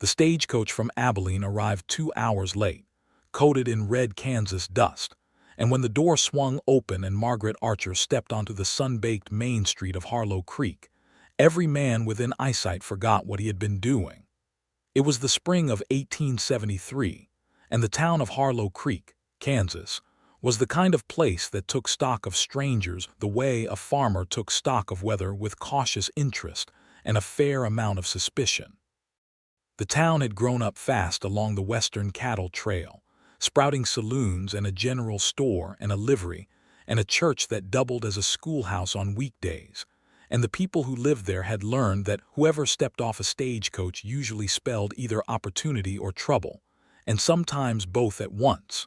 The stagecoach from Abilene arrived 2 hours late, coated in red Kansas dust, and when the door swung open and Margaret Archer stepped onto the sun-baked main street of Harlow Creek, every man within eyesight forgot what he had been doing. It was the spring of 1873, and the town of Harlow Creek, Kansas, was the kind of place that took stock of strangers the way a farmer took stock of weather, with cautious interest and a fair amount of suspicion. The town had grown up fast along the Western Cattle Trail, sprouting saloons and a general store and a livery, and a church that doubled as a schoolhouse on weekdays, and the people who lived there had learned that whoever stepped off a stagecoach usually spelled either opportunity or trouble, and sometimes both at once.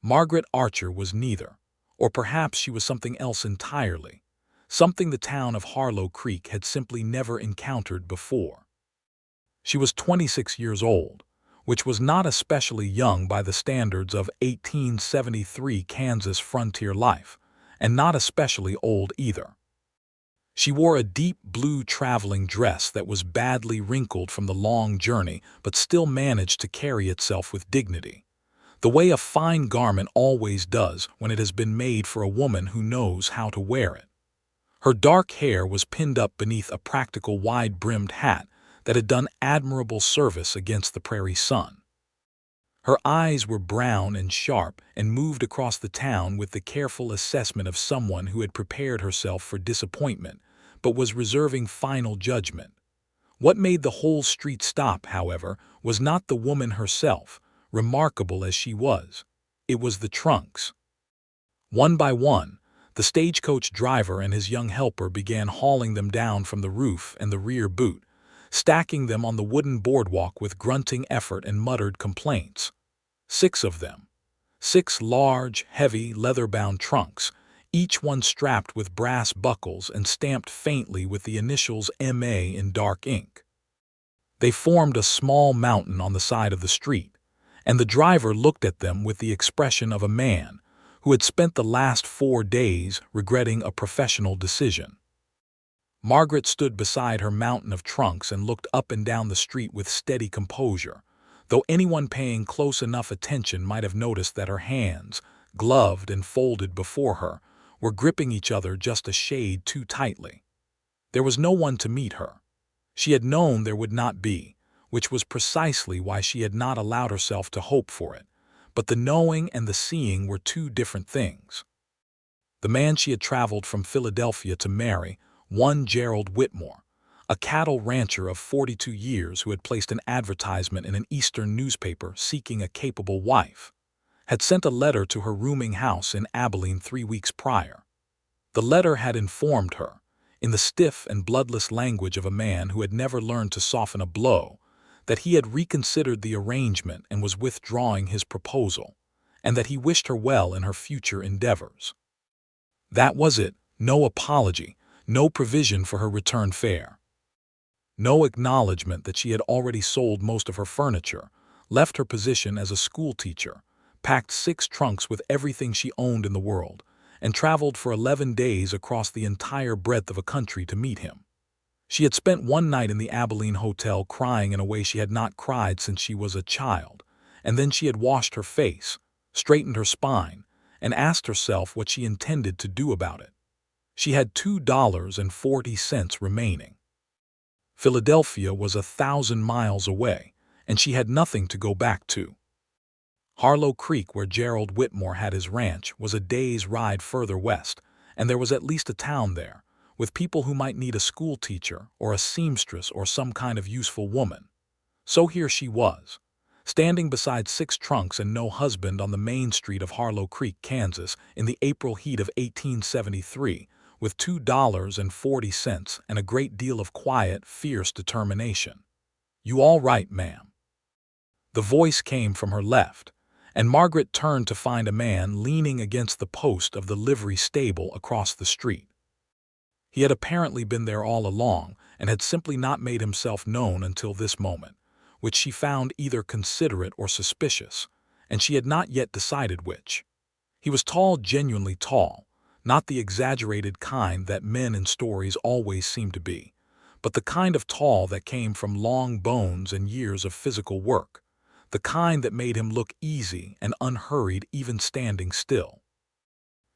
Margaret Archer was neither, or perhaps she was something else entirely, something the town of Harlow Creek had simply never encountered before. She was 26 years old, which was not especially young by the standards of 1873 Kansas frontier life, and not especially old either. She wore a deep blue traveling dress that was badly wrinkled from the long journey but still managed to carry itself with dignity, the way a fine garment always does when it has been made for a woman who knows how to wear it. Her dark hair was pinned up beneath a practical wide-brimmed hat that had done admirable service against the prairie sun. Her eyes were brown and sharp and moved across the town with the careful assessment of someone who had prepared herself for disappointment but was reserving final judgment. What made the whole street stop, however, was not the woman herself, remarkable as she was. It was the trunks. One by one, the stagecoach driver and his young helper began hauling them down from the roof and the rear boot, stacking them on the wooden boardwalk with grunting effort and muttered complaints. 6 of them. 6 large, heavy, leather-bound trunks, each one strapped with brass buckles and stamped faintly with the initials M.A. in dark ink. They formed a small mountain on the side of the street, and the driver looked at them with the expression of a man who had spent the last 4 days regretting a professional decision. Margaret stood beside her mountain of trunks and looked up and down the street with steady composure, though anyone paying close enough attention might have noticed that her hands, gloved and folded before her, were gripping each other just a shade too tightly. There was no one to meet her. She had known there would not be, which was precisely why she had not allowed herself to hope for it, but the knowing and the seeing were 2 different things. The man she had traveled from Philadelphia to marry, one Gerald Whitmore, a cattle rancher of 42 years who had placed an advertisement in an Eastern newspaper seeking a capable wife, had sent a letter to her rooming house in Abilene 3 weeks prior. The letter had informed her, in the stiff and bloodless language of a man who had never learned to soften a blow, that he had reconsidered the arrangement and was withdrawing his proposal, and that he wished her well in her future endeavors. That was it, no apology, no provision for her return fare. No acknowledgement that she had already sold most of her furniture, left her position as a schoolteacher, packed 6 trunks with everything she owned in the world, and traveled for 11 days across the entire breadth of a country to meet him. She had spent one night in the Abilene hotel crying in a way she had not cried since she was a child, and then she had washed her face, straightened her spine, and asked herself what she intended to do about it. She had $2.40 remaining. Philadelphia was 1,000 miles away, and she had nothing to go back to. Harlow Creek, where Gerald Whitmore had his ranch, was a day's ride further west, and there was at least a town there, with people who might need a schoolteacher or a seamstress or some kind of useful woman. So here she was, standing beside 6 trunks and no husband on the main street of Harlow Creek, Kansas, in the April heat of 1873, with $2.40 and a great deal of quiet, fierce determination. "You all right, ma'am?" The voice came from her left, and Margaret turned to find a man leaning against the post of the livery stable across the street. He had apparently been there all along and had simply not made himself known until this moment, which she found either considerate or suspicious, and she had not yet decided which. He was tall, genuinely tall, not the exaggerated kind that men in stories always seem to be, but the kind of tall that came from long bones and years of physical work, the kind that made him look easy and unhurried even standing still.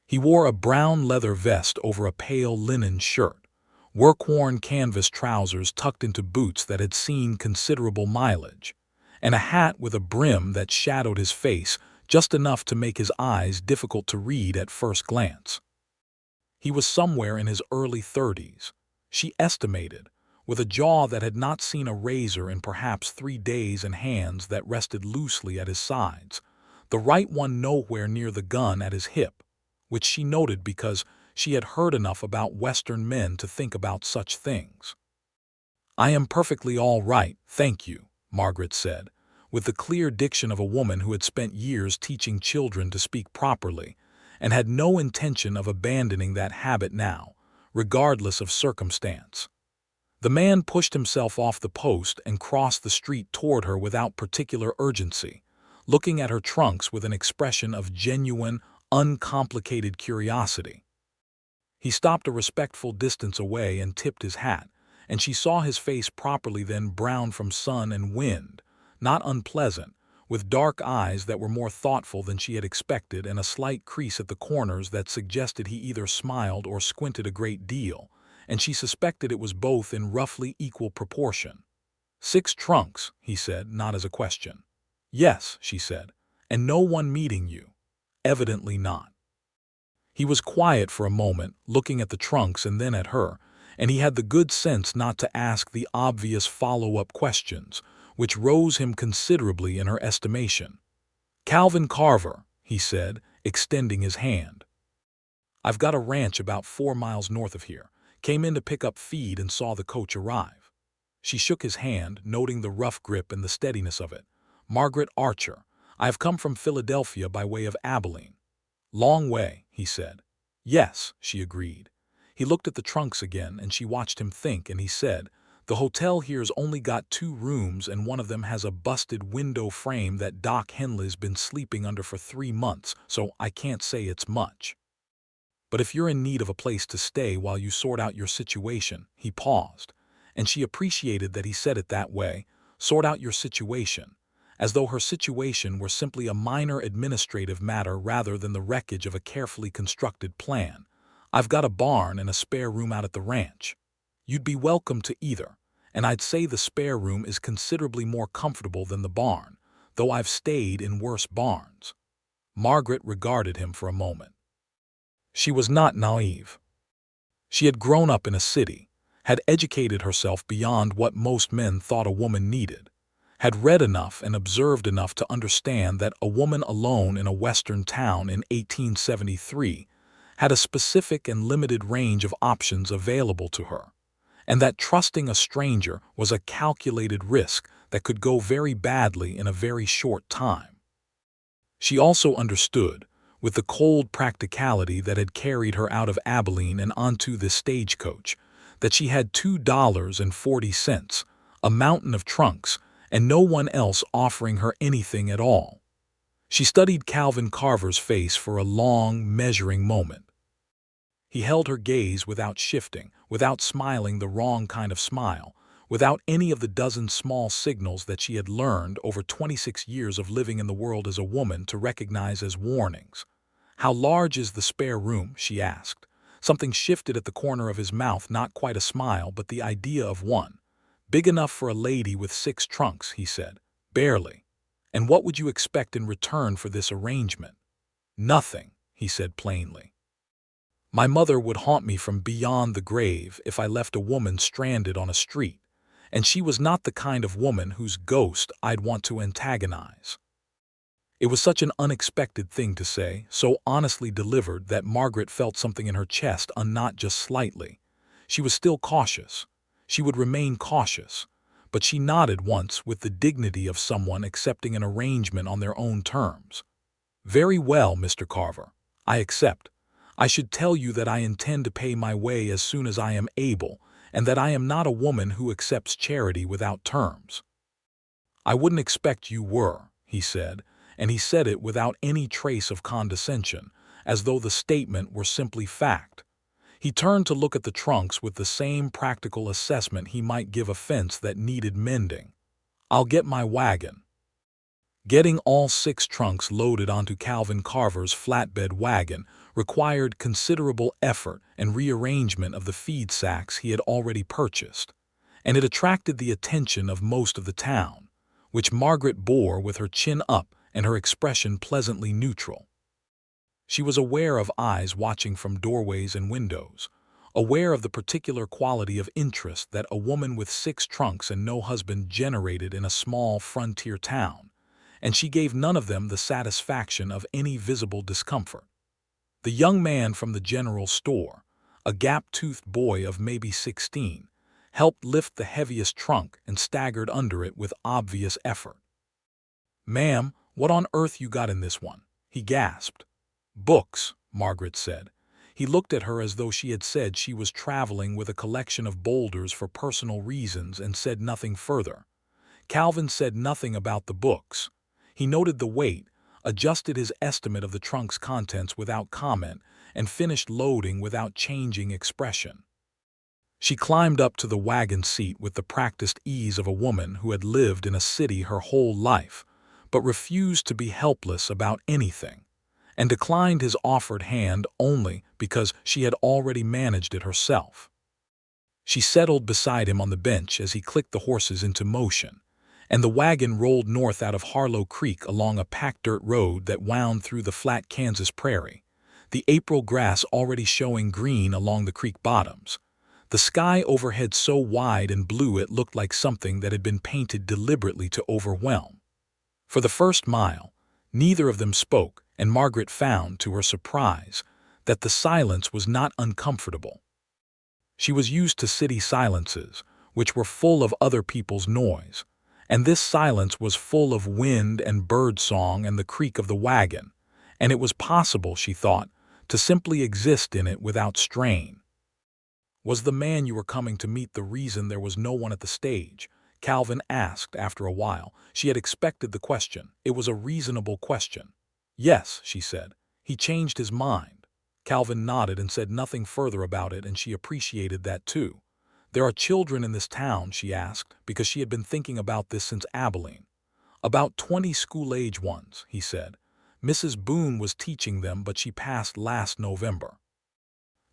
He wore a brown leather vest over a pale linen shirt, work-worn canvas trousers tucked into boots that had seen considerable mileage, and a hat with a brim that shadowed his face just enough to make his eyes difficult to read at first glance. He was somewhere in his early 30s, she estimated, with a jaw that had not seen a razor in perhaps 3 days and hands that rested loosely at his sides, the right one nowhere near the gun at his hip, which she noted because she had heard enough about Western men to think about such things. "I am perfectly all right, thank you," Margaret said, with the clear diction of a woman who had spent years teaching children to speak properly and had no intention of abandoning that habit now, regardless of circumstance. The man pushed himself off the post and crossed the street toward her without particular urgency, looking at her trunks with an expression of genuine, uncomplicated curiosity. He stopped a respectful distance away and tipped his hat, and she saw his face properly then, brown from sun and wind, not unpleasant, with dark eyes that were more thoughtful than she had expected and a slight crease at the corners that suggested he either smiled or squinted a great deal, and she suspected it was both in roughly equal proportion. "6 trunks," he said, not as a question. "Yes," she said, "and no one meeting you?" "Evidently not." He was quiet for a moment, looking at the trunks and then at her, and he had the good sense not to ask the obvious follow-up questions, which rose him considerably in her estimation. "Calvin Carver," he said, extending his hand. "I've got a ranch about 4 miles north of here. Came in to pick up feed and saw the coach arrive." She shook his hand, noting the rough grip and the steadiness of it. "Margaret Archer. I have come from Philadelphia by way of Abilene." "Long way," he said. "Yes," she agreed. He looked at the trunks again, and she watched him think, and he said, "The hotel here's only got 2 rooms, and one of them has a busted window frame that Doc Henley's been sleeping under for 3 months, so I can't say it's much. But if you're in need of a place to stay while you sort out your situation," he paused, and she appreciated that he said it that way, "sort out your situation," as though her situation were simply a minor administrative matter rather than the wreckage of a carefully constructed plan. "I've got a barn and a spare room out at the ranch. You'd be welcome to either, and I'd say the spare room is considerably more comfortable than the barn, though I've stayed in worse barns." Margaret regarded him for a moment. She was not naive. She had grown up in a city, had educated herself beyond what most men thought a woman needed, had read enough and observed enough to understand that a woman alone in a Western town in 1873 had a specific and limited range of options available to her, and that trusting a stranger was a calculated risk that could go very badly in a very short time. She also understood, with the cold practicality that had carried her out of Abilene and onto the stagecoach, that she had $2.40, a mountain of trunks, and no one else offering her anything at all. She studied Calvin Carver's face for a long, measuring moment. He held her gaze without shifting, without smiling the wrong kind of smile, without any of the dozen small signals that she had learned over 26 years of living in the world as a woman to recognize as warnings. "How large is the spare room?" she asked. Something shifted at the corner of his mouth, not quite a smile, but the idea of one. "Big enough for a lady with 6 trunks," he said. "Barely. And what would you expect in return for this arrangement?" "Nothing," he said plainly. "My mother would haunt me from beyond the grave if I left a woman stranded on a street, and she was not the kind of woman whose ghost I'd want to antagonize." It was such an unexpected thing to say, so honestly delivered, that Margaret felt something in her chest unknot just slightly. She was still cautious. She would remain cautious, but she nodded once with the dignity of someone accepting an arrangement on their own terms. "Very well, Mr. Carver. I accept. I should tell you that I intend to pay my way as soon as I am able, and that I am not a woman who accepts charity without terms." "I wouldn't expect you were," he said, and he said it without any trace of condescension, as though the statement were simply fact. He turned to look at the trunks with the same practical assessment he might give a fence that needed mending. "I'll get my wagon." Getting all 6 trunks loaded onto Calvin Carver's flatbed wagon required considerable effort and rearrangement of the feed sacks he had already purchased, and it attracted the attention of most of the town, which Margaret bore with her chin up and her expression pleasantly neutral. She was aware of eyes watching from doorways and windows, aware of the particular quality of interest that a woman with 6 trunks and no husband generated in a small frontier town, and she gave none of them the satisfaction of any visible discomfort. The young man from the general store, a gap-toothed boy of maybe 16, helped lift the heaviest trunk and staggered under it with obvious effort. "Ma'am, what on earth you got in this one?" he gasped. "Books," Margaret said. He looked at her as though she had said she was traveling with a collection of boulders for personal reasons and said nothing further. Calvin said nothing about the books. He noted the weight, adjusted his estimate of the trunk's contents without comment, and finished loading without changing expression. She climbed up to the wagon seat with the practiced ease of a woman who had lived in a city her whole life, but refused to be helpless about anything, and declined his offered hand only because she had already managed it herself. She settled beside him on the bench as he clicked the horses into motion, and the wagon rolled north out of Harlow Creek along a packed dirt road that wound through the flat Kansas prairie, the April grass already showing green along the creek bottoms, the sky overhead so wide and blue it looked like something that had been painted deliberately to overwhelm. For the first mile, neither of them spoke, and Margaret found, to her surprise, that the silence was not uncomfortable. She was used to city silences, which were full of other people's noise, and this silence was full of wind and bird song and the creak of the wagon, and it was possible, she thought, to simply exist in it without strain. "Was the man you were coming to meet the reason there was no one at the stage?" Calvin asked after a while. She had expected the question. It was a reasonable question. "Yes," she said. "He changed his mind." Calvin nodded and said nothing further about it, and she appreciated that too. "There are children in this town?" she asked, because she had been thinking about this since Abilene. "About 20 school-age ones," he said. "Mrs. Boone was teaching them, but she passed last November.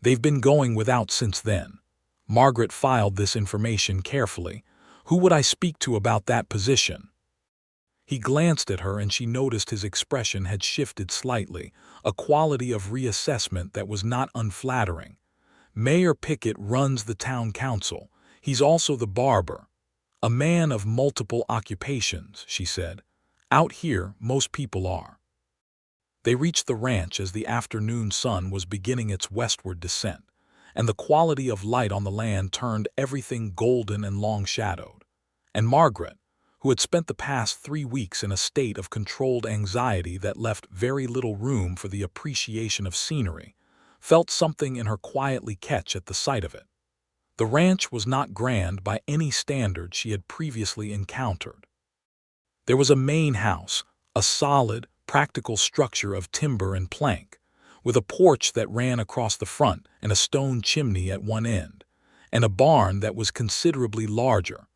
They've been going without since then." Margaret filed this information carefully. "Who would I speak to about that position?" He glanced at her and she noticed his expression had shifted slightly, a quality of reassessment that was not unflattering. "Mayor Pickett runs the town council. He's also the barber. A man of multiple occupations," she said. "Out here, most people are." They reached the ranch as the afternoon sun was beginning its westward descent, and the quality of light on the land turned everything golden and long-shadowed. And Margaret, who had spent the past 3 weeks in a state of controlled anxiety that left very little room for the appreciation of scenery, felt something in her quietly catch at the sight of it. The ranch was not grand by any standard she had previously encountered. There was a main house, a solid, practical structure of timber and plank, with a porch that ran across the front and a stone chimney at one end, and a barn that was considerably larger,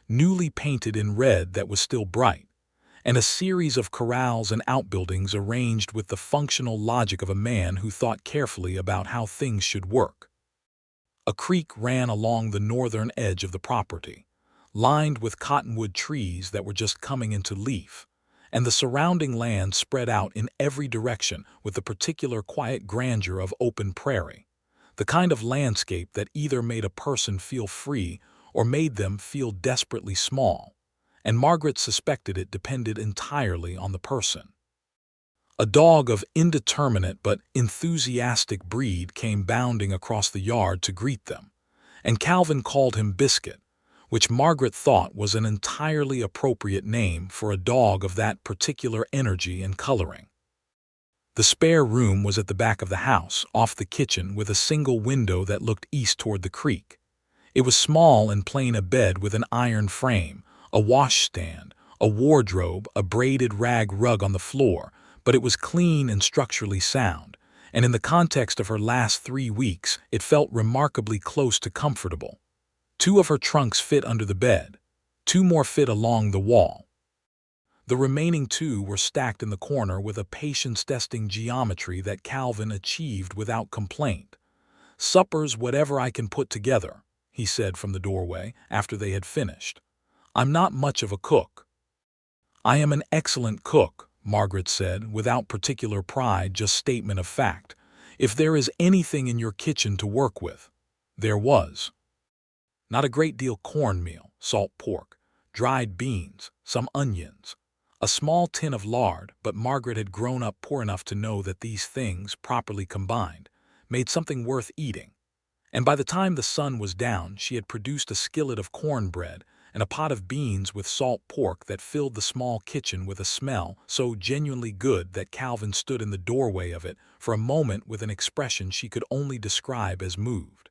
newly painted in red that was still bright, and a series of corrals and outbuildings arranged with the functional logic of a man who thought carefully about how things should work. A creek ran along the northern edge of the property, lined with cottonwood trees that were just coming into leaf, and the surrounding land spread out in every direction with the particular quiet grandeur of open prairie, the kind of landscape that either made a person feel free or made them feel desperately small, and Margaret suspected it depended entirely on the person. A dog of indeterminate but enthusiastic breed came bounding across the yard to greet them, and Calvin called him Biscuit, which Margaret thought was an entirely appropriate name for a dog of that particular energy and coloring. The spare room was at the back of the house, off the kitchen, with a single window that looked east toward the creek. It was small and plain, a bed with an iron frame, a washstand, a wardrobe, a braided rag rug on the floor, but it was clean and structurally sound, and in the context of her last 3 weeks, it felt remarkably close to comfortable. 2 of her trunks fit under the bed. 2 more fit along the wall. The remaining 2 were stacked in the corner with a patience-testing geometry that Calvin achieved without complaint. "Supper's whatever I can put together," he said from the doorway after they had finished. "I'm not much of a cook." "I am an excellent cook," Margaret said, without particular pride, just statement of fact. "If there is anything in your kitchen to work with." There was. Not a great deal: cornmeal, salt pork, dried beans, some onions, a small tin of lard, but Margaret had grown up poor enough to know that these things, properly combined, made something worth eating. And by the time the sun was down, she had produced a skillet of cornbread and a pot of beans with salt pork that filled the small kitchen with a smell so genuinely good that Calvin stood in the doorway of it for a moment with an expression she could only describe as moved.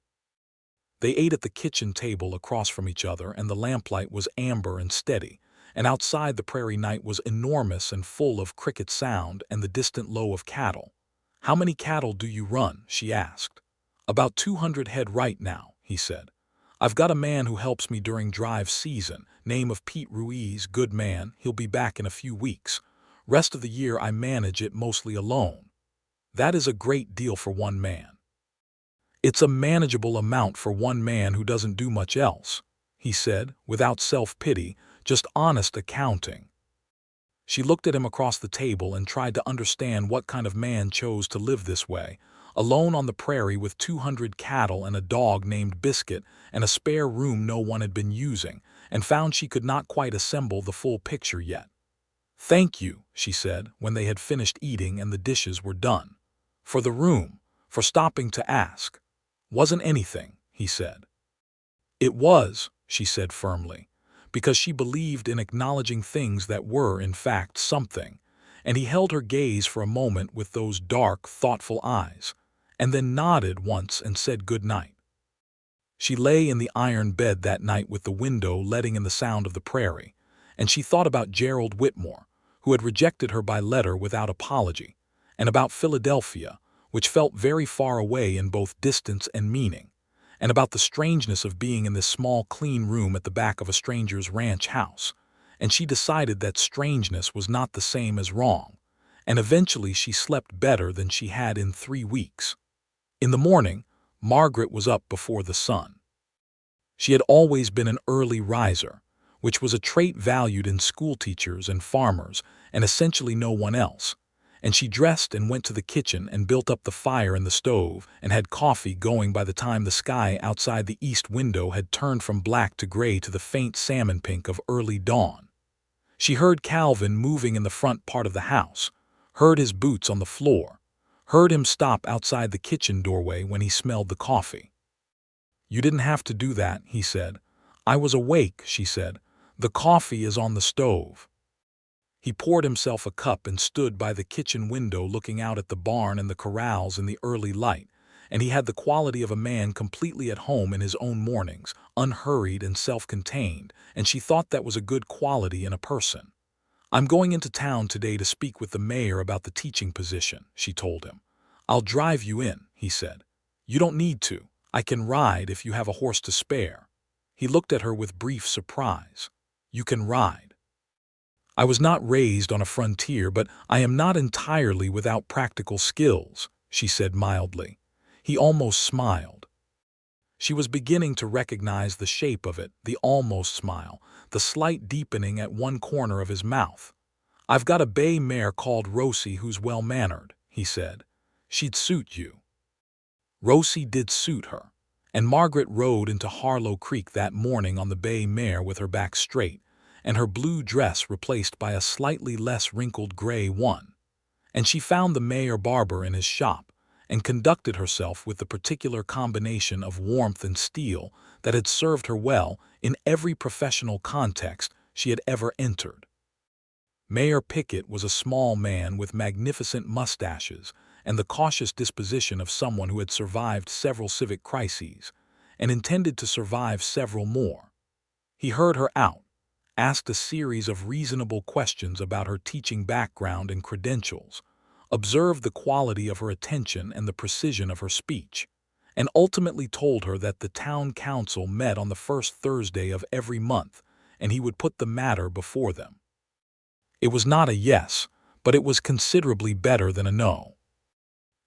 They ate at the kitchen table across from each other, and the lamplight was amber and steady, and outside the prairie night was enormous and full of cricket sound and the distant low of cattle. "How many cattle do you run?" she asked. "About 200 head right now," he said. "I've got a man who helps me during drive season, name of Pete Ruiz, good man, he'll be back in a few weeks. Rest of the year I manage it mostly alone." "That is a great deal for one man." "It's a manageable amount for one man who doesn't do much else," he said, without self-pity, just honest accounting. She looked at him across the table and tried to understand what kind of man chose to live this way, alone on the prairie with 200 cattle and a dog named Biscuit and a spare room no one had been using, and found she could not quite assemble the full picture yet. "Thank you," she said, when they had finished eating and the dishes were done. "For the room, for stopping to ask." "Wasn't anything," he said. "It was," she said firmly, because she believed in acknowledging things that were, in fact, something, and he held her gaze for a moment with those dark, thoughtful eyes, and then nodded once and said good night. She lay in the iron bed that night with the window letting in the sound of the prairie, and she thought about Gerald Whitmore, who had rejected her by letter without apology, and about Philadelphia, which felt very far away in both distance and meaning, and about the strangeness of being in this small, clean room at the back of a stranger's ranch house, and she decided that strangeness was not the same as wrong, and eventually she slept better than she had in 3 weeks. In the morning, Margaret was up before the sun. She had always been an early riser, which was a trait valued in schoolteachers and farmers and essentially no one else, and she dressed and went to the kitchen and built up the fire in the stove and had coffee going by the time the sky outside the east window had turned from black to gray to the faint salmon pink of early dawn. She heard Calvin moving in the front part of the house, heard his boots on the floor, heard him stop outside the kitchen doorway when he smelled the coffee. "You didn't have to do that," he said. "I was awake," she said. "The coffee is on the stove." He poured himself a cup and stood by the kitchen window looking out at the barn and the corrals in the early light, and he had the quality of a man completely at home in his own mornings, unhurried and self-contained, and she thought that was a good quality in a person. "I'm going into town today to speak with the mayor about the teaching position," she told him. "I'll drive you in," he said. "You don't need to. I can ride if you have a horse to spare." He looked at her with brief surprise. "You can ride?" "I was not raised on a frontier, but I am not entirely without practical skills," she said mildly. He almost smiled. She was beginning to recognize the shape of it, the almost smile, the slight deepening at one corner of his mouth. "I've got a bay mare called Rosie who's well-mannered," he said. "She'd suit you." Rosie did suit her, and Margaret rode into Harlow Creek that morning on the bay mare with her back straight, and her blue dress replaced by a slightly less wrinkled gray one. And she found the mayor barber in his shop, and conducted herself with the particular combination of warmth and steel that had served her well in every professional context she had ever entered. Mayor Pickett was a small man with magnificent mustaches and the cautious disposition of someone who had survived several civic crises and intended to survive several more. He heard her out, asked a series of reasonable questions about her teaching background and credentials, observed the quality of her attention and the precision of her speech, and ultimately told her that the town council met on the first Thursday of every month, and he would put the matter before them. It was not a yes, but it was considerably better than a no.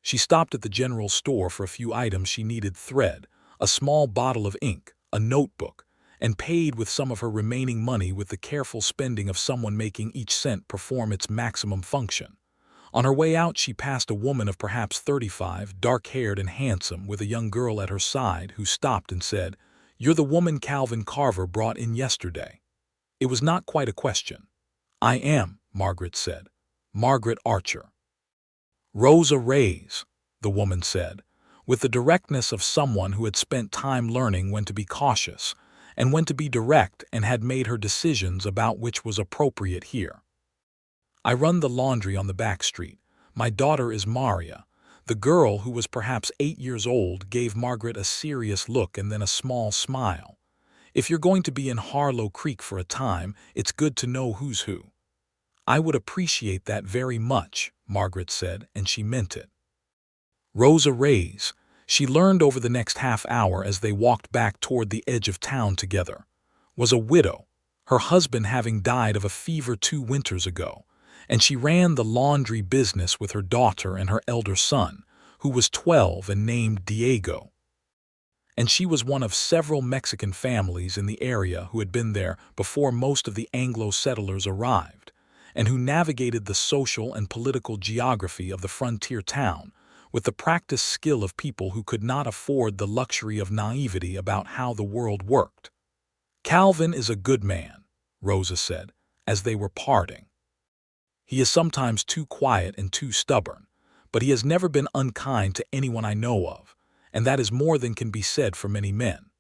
She stopped at the general store for a few items she needed: thread, a small bottle of ink, a notebook, and paid with some of her remaining money with the careful spending of someone making each cent perform its maximum function. On her way out, she passed a woman of perhaps 35, dark-haired and handsome, with a young girl at her side who stopped and said, "You're the woman Calvin Carver brought in yesterday." It was not quite a question. "I am," Margaret said. "Margaret Archer." "Rosa Reyes," the woman said, with the directness of someone who had spent time learning when to be cautious and when to be direct and had made her decisions about which was appropriate here. "I run the laundry on the back street. My daughter is Maria." The girl, who was perhaps 8 years old, gave Margaret a serious look and then a small smile. "If you're going to be in Harlow Creek for a time, it's good to know who's who." "I would appreciate that very much," Margaret said, and she meant it. Rosa Reyes, she learned over the next half hour as they walked back toward the edge of town together, was a widow, her husband having died of a fever 2 winters ago, and she ran the laundry business with her daughter and her elder son, who was 12 and named Diego. And she was one of several Mexican families in the area who had been there before most of the Anglo settlers arrived, and who navigated the social and political geography of the frontier town with the practiced skill of people who could not afford the luxury of naivety about how the world worked. "Calvin is a good man," Rosa said, as they were parting. "He is sometimes too quiet and too stubborn, but he has never been unkind to anyone I know of, and that is more than can be said for many men."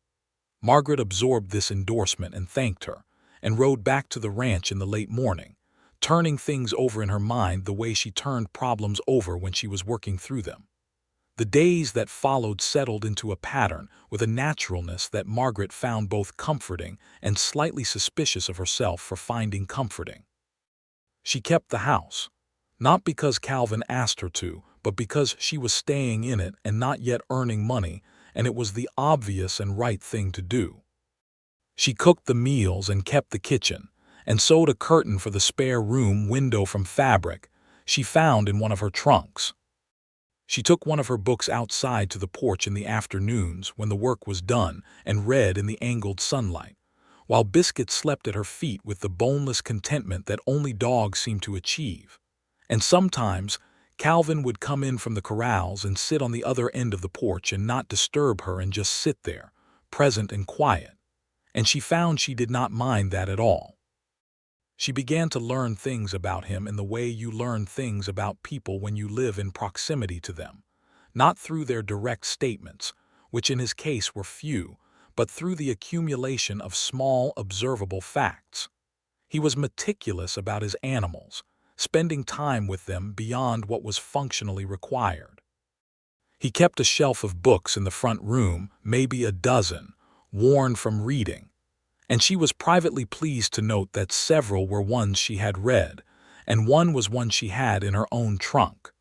Margaret absorbed this endorsement and thanked her, and rode back to the ranch in the late morning, turning things over in her mind the way she turned problems over when she was working through them. The days that followed settled into a pattern with a naturalness that Margaret found both comforting and slightly suspicious of herself for finding comforting. She kept the house, not because Calvin asked her to, but because she was staying in it and not yet earning money, and it was the obvious and right thing to do. She cooked the meals and kept the kitchen, and sewed a curtain for the spare room window from fabric she found in one of her trunks. She took one of her books outside to the porch in the afternoons when the work was done and read in the angled sunlight, while Biscuit slept at her feet with the boneless contentment that only dogs seem to achieve. And sometimes Calvin would come in from the corrals and sit on the other end of the porch and not disturb her and just sit there, present and quiet, and she found she did not mind that at all. She began to learn things about him in the way you learn things about people when you live in proximity to them, not through their direct statements, which in his case were few, but through the accumulation of small, observable facts. He was meticulous about his animals, spending time with them beyond what was functionally required. He kept a shelf of books in the front room, maybe a dozen, worn from reading, and she was privately pleased to note that several were ones she had read, and one was one she had in her own trunk.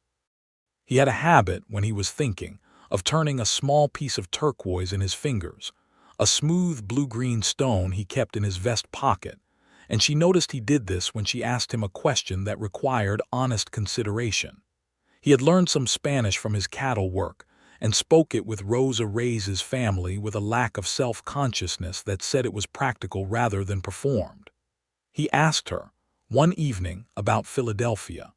He had a habit, when he was thinking, of turning a small piece of turquoise in his fingers, a smooth blue-green stone he kept in his vest pocket, and she noticed he did this when she asked him a question that required honest consideration. He had learned some Spanish from his cattle work, and spoke it with Rosa Reyes's family with a lack of self-consciousness that said it was practical rather than performed. He asked her, one evening, about Philadelphia.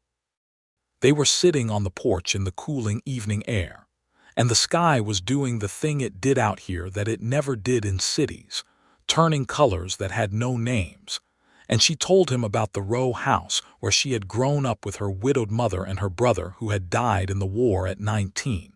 They were sitting on the porch in the cooling evening air, and the sky was doing the thing it did out here that it never did in cities, turning colors that had no names, and she told him about the row house where she had grown up with her widowed mother and her brother who had died in the war at 19.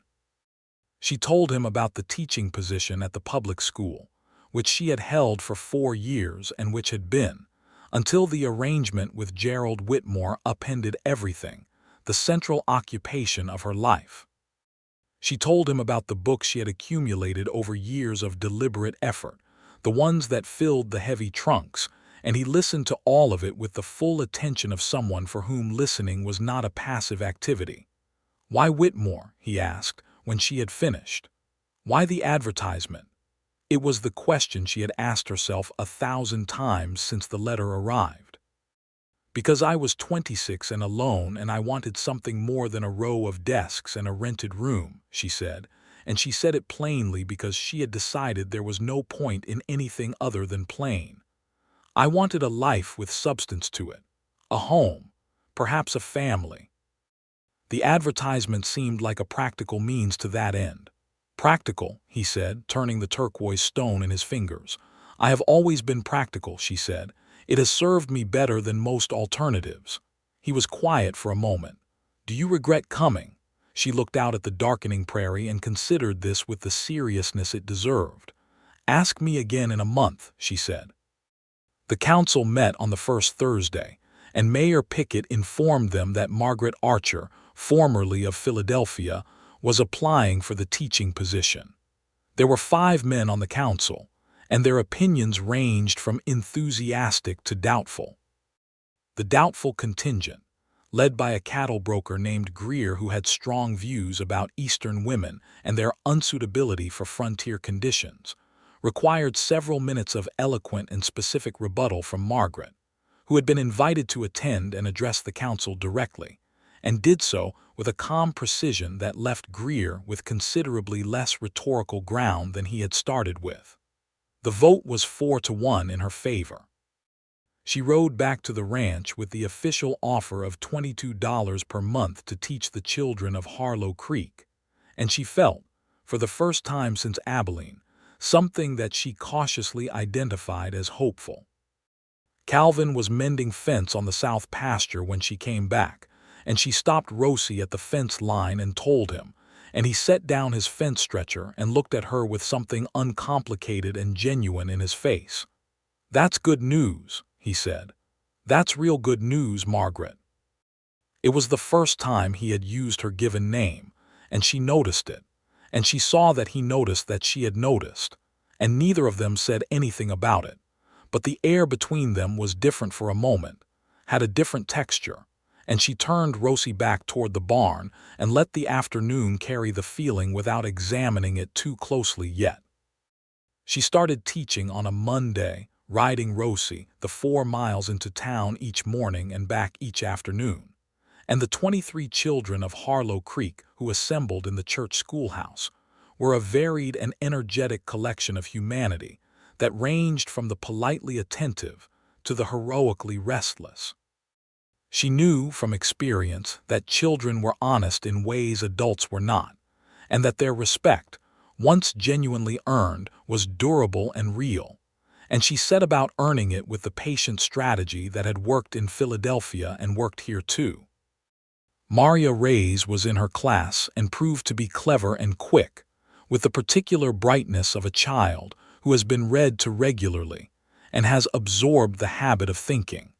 She told him about the teaching position at the public school, which she had held for 4 years and which had been, until the arrangement with Gerald Whitmore upended everything, the central occupation of her life. She told him about the books she had accumulated over years of deliberate effort, the ones that filled the heavy trunks, and he listened to all of it with the full attention of someone for whom listening was not a passive activity. "Why Whitmore?" he asked when she had finished. "Why the advertisement?" It was the question she had asked herself 1,000 times since the letter arrived. "Because I was 26 and alone and I wanted something more than a row of desks and a rented room," she said, and she said it plainly because she had decided there was no point in anything other than plain. "I wanted a life with substance to it, a home, perhaps a family." The advertisement seemed like a practical means to that end. "Practical," he said, turning the turquoise stone in his fingers. "I have always been practical," she said. "It has served me better than most alternatives." He was quiet for a moment. "Do you regret coming?" She looked out at the darkening prairie and considered this with the seriousness it deserved. "Ask me again in a month," she said. The council met on the first Thursday, and Mayor Pickett informed them that Margaret Archer, formerly of Philadelphia, was applying for the teaching position. There were 5 men on the council, and their opinions ranged from enthusiastic to doubtful. The doubtful contingent, led by a cattle broker named Greer who had strong views about Eastern women and their unsuitability for frontier conditions, required several minutes of eloquent and specific rebuttal from Margaret, who had been invited to attend and address the council directly, and did so with a calm precision that left Greer with considerably less rhetorical ground than he had started with. The vote was 4-1 in her favor. She rode back to the ranch with the official offer of $22 per month to teach the children of Harlow Creek, and she felt, for the first time since Abilene, something that she cautiously identified as hopeful. Calvin was mending fence on the south pasture when she came back, and she stopped Rosie at the fence line and told him, and he set down his fence stretcher and looked at her with something uncomplicated and genuine in his face. "That's good news," he said. "That's real good news, Margaret." It was the first time he had used her given name, and she noticed it, and she saw that he noticed that she had noticed, and neither of them said anything about it, but the air between them was different for a moment, had a different texture, and she turned Rosie back toward the barn and let the afternoon carry the feeling without examining it too closely yet. She started teaching on a Monday, riding Rosie the 4 miles into town each morning and back each afternoon, and the 23 children of Harlow Creek who assembled in the church schoolhouse were a varied and energetic collection of humanity that ranged from the politely attentive to the heroically restless. She knew from experience that children were honest in ways adults were not, and that their respect, once genuinely earned, was durable and real, and she set about earning it with the patient strategy that had worked in Philadelphia and worked here too. Maria Reyes was in her class and proved to be clever and quick, with the particular brightness of a child who has been read to regularly and has absorbed the habit of thinking.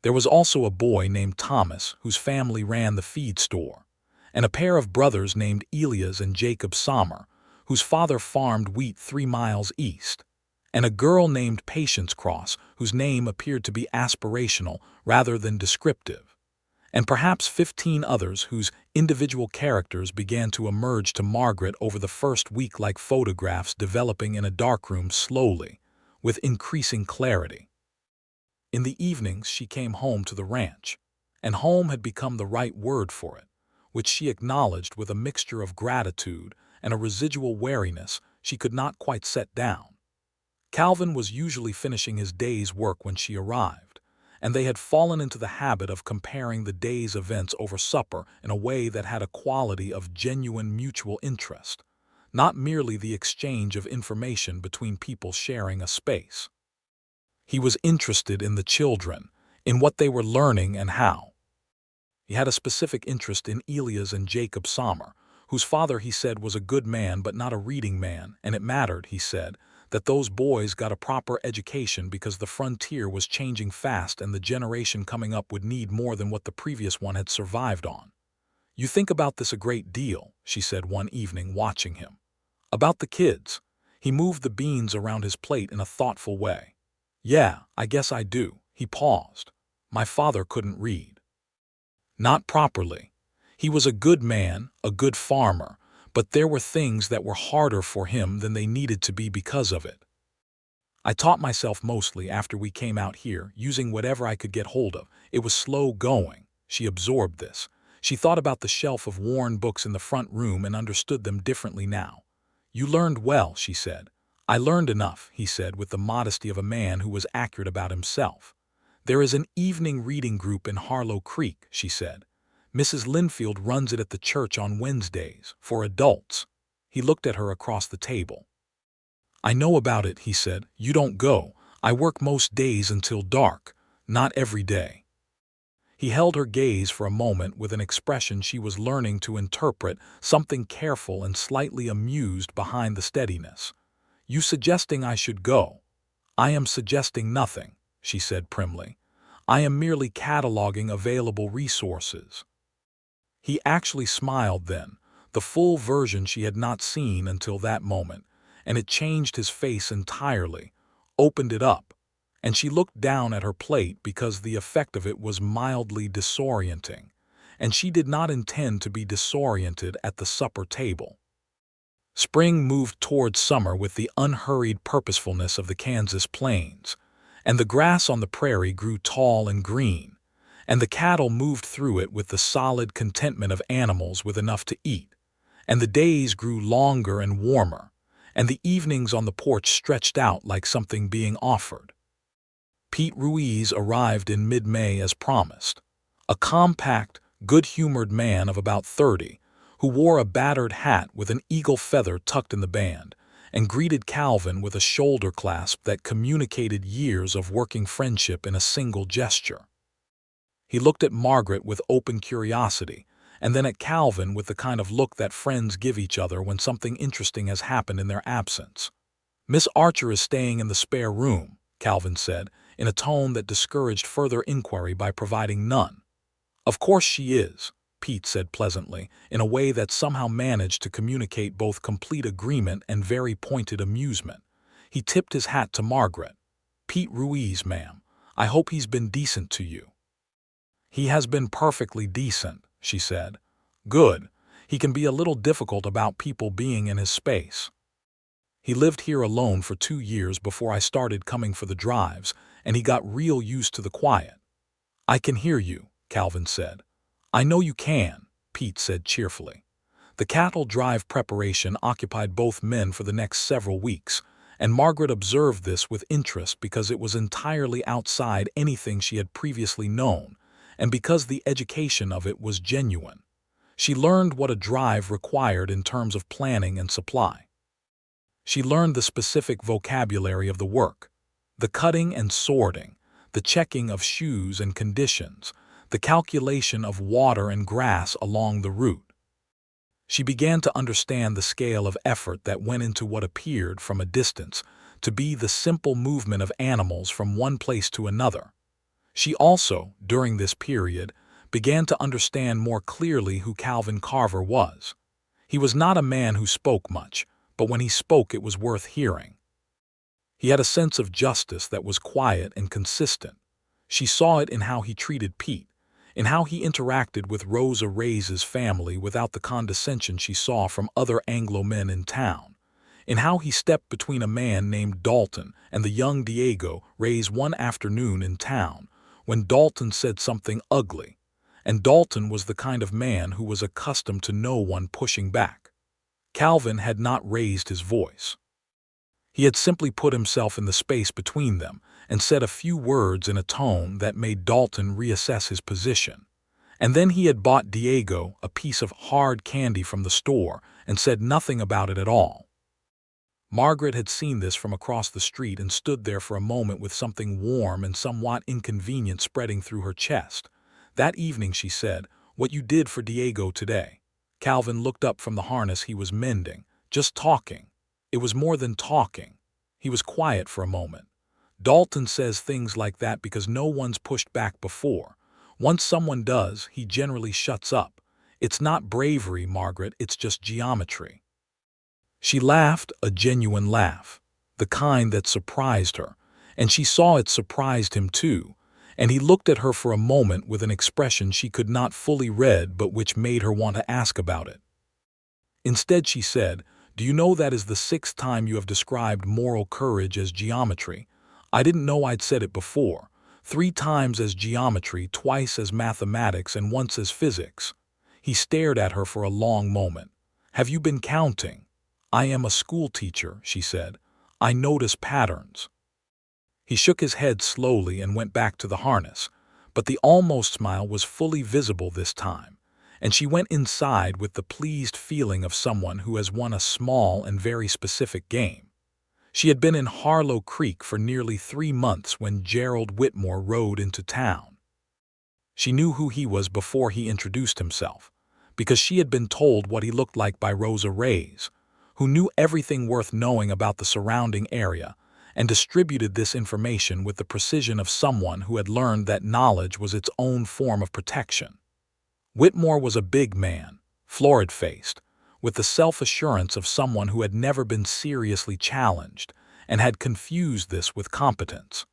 There was also a boy named Thomas whose family ran the feed store, and a pair of brothers named Elias and Jacob Sommer, whose father farmed wheat 3 miles east, and a girl named Patience Cross whose name appeared to be aspirational rather than descriptive, and perhaps 15 others whose individual characters began to emerge to Margaret over the first week like photographs developing in a darkroom slowly, with increasing clarity. In the evenings she came home to the ranch, and home had become the right word for it, which she acknowledged with a mixture of gratitude and a residual wariness she could not quite set down. Calvin was usually finishing his day's work when she arrived, and they had fallen into the habit of comparing the day's events over supper in a way that had a quality of genuine mutual interest, not merely the exchange of information between people sharing a space. He was interested in the children, in what they were learning and how. He had a specific interest in Elias and Jacob Sommer, whose father, he said, was a good man but not a reading man, and it mattered, he said, that those boys got a proper education because the frontier was changing fast and the generation coming up would need more than what the previous one had survived on. "You think about this a great deal," she said one evening watching him. "About the kids." He moved the beans around his plate in a thoughtful way. Yeah, I guess I do. He paused. My father couldn't read. Not properly. He was a good man, a good farmer, but there were things that were harder for him than they needed to be because of it. I taught myself mostly after we came out here, using whatever I could get hold of. It was slow going. She absorbed this. She thought about the shelf of worn books in the front room and understood them differently now. You learned well, she said. I learned enough, he said with the modesty of a man who was accurate about himself. There is an evening reading group in Harlow Creek, she said. Mrs. Linfield runs it at the church on Wednesdays, for adults. He looked at her across the table. I know about it, he said. You don't go. I work most days until dark, not every day. He held her gaze for a moment with an expression she was learning to interpret, something careful and slightly amused behind the steadiness. You suggesting I should go? I am suggesting nothing, she said primly. I am merely cataloging available resources. He actually smiled then, the full version she had not seen until that moment, and it changed his face entirely, opened it up, and she looked down at her plate because the effect of it was mildly disorienting, and she did not intend to be disoriented at the supper table. Spring moved toward summer with the unhurried purposefulness of the Kansas plains, and the grass on the prairie grew tall and green, and the cattle moved through it with the solid contentment of animals with enough to eat, and the days grew longer and warmer, and the evenings on the porch stretched out like something being offered. Pete Ruiz arrived in mid-May as promised, a compact, good-humored man of about 30, who wore a battered hat with an eagle feather tucked in the band, and greeted Calvin with a shoulder clasp that communicated years of working friendship in a single gesture. He looked at Margaret with open curiosity, and then at Calvin with the kind of look that friends give each other when something interesting has happened in their absence. Miss Archer is staying in the spare room, Calvin said, in a tone that discouraged further inquiry by providing none. Of course she is, Pete said pleasantly, in a way that somehow managed to communicate both complete agreement and very pointed amusement. He tipped his hat to Margaret. Pete Ruiz, ma'am. I hope he's been decent to you. He has been perfectly decent, she said. Good. He can be a little difficult about people being in his space. He lived here alone for 2 years before I started coming for the drives, and he got real used to the quiet. I can hear you, Calvin said. I know you can, Pete said cheerfully. The cattle drive preparation occupied both men for the next several weeks, and Margaret observed this with interest because it was entirely outside anything she had previously known, and because the education of it was genuine. She learned what a drive required in terms of planning and supply. She learned the specific vocabulary of the work, the cutting and sorting, the checking of shoes and conditions, the calculation of water and grass along the route. She began to understand the scale of effort that went into what appeared from a distance to be the simple movement of animals from one place to another. She also, during this period, began to understand more clearly who Calvin Carver was. He was not a man who spoke much, but when he spoke it was worth hearing. He had a sense of justice that was quiet and consistent. She saw it in how he treated Pete, in how he interacted with Rosa Reyes's family without the condescension she saw from other Anglo men in town, in how he stepped between a man named Dalton and the young Diego Reyes one afternoon in town, when Dalton said something ugly, and Dalton was the kind of man who was accustomed to no one pushing back. Calvin had not raised his voice. He had simply put himself in the space between them and said a few words in a tone that made Dalton reassess his position. And then he had bought Diego a piece of hard candy from the store and said nothing about it at all. Margaret had seen this from across the street and stood there for a moment with something warm and somewhat inconvenient spreading through her chest. That evening she said, "What you did for Diego today." Calvin looked up from the harness he was mending. "Just talking." It was more than talking. He was quiet for a moment. Dalton says things like that because no one's pushed back before. Once someone does, he generally shuts up. It's not bravery, Margaret, it's just geometry. She laughed, a genuine laugh, the kind that surprised her, and she saw it surprised him too, and he looked at her for a moment with an expression she could not fully read but which made her want to ask about it. Instead she said, "Do you know that is the 6th time you have described moral courage as geometry? I didn't know I'd said it before. 3 times as geometry, twice as mathematics, and once as physics." He stared at her for a long moment. "Have you been counting?" "I am a school teacher," she said. "I notice patterns." He shook his head slowly and went back to the harness, but the almost smile was fully visible this time, and she went inside with the pleased feeling of someone who has won a small and very specific game. She had been in Harlow Creek for nearly 3 months when Gerald Whitmore rode into town. She knew who he was before he introduced himself, because she had been told what he looked like by Rosa Reyes, who knew everything worth knowing about the surrounding area and distributed this information with the precision of someone who had learned that knowledge was its own form of protection. Whitmore was a big man, florid-faced, with the self-assurance of someone who had never been seriously challenged and had confused this with competence.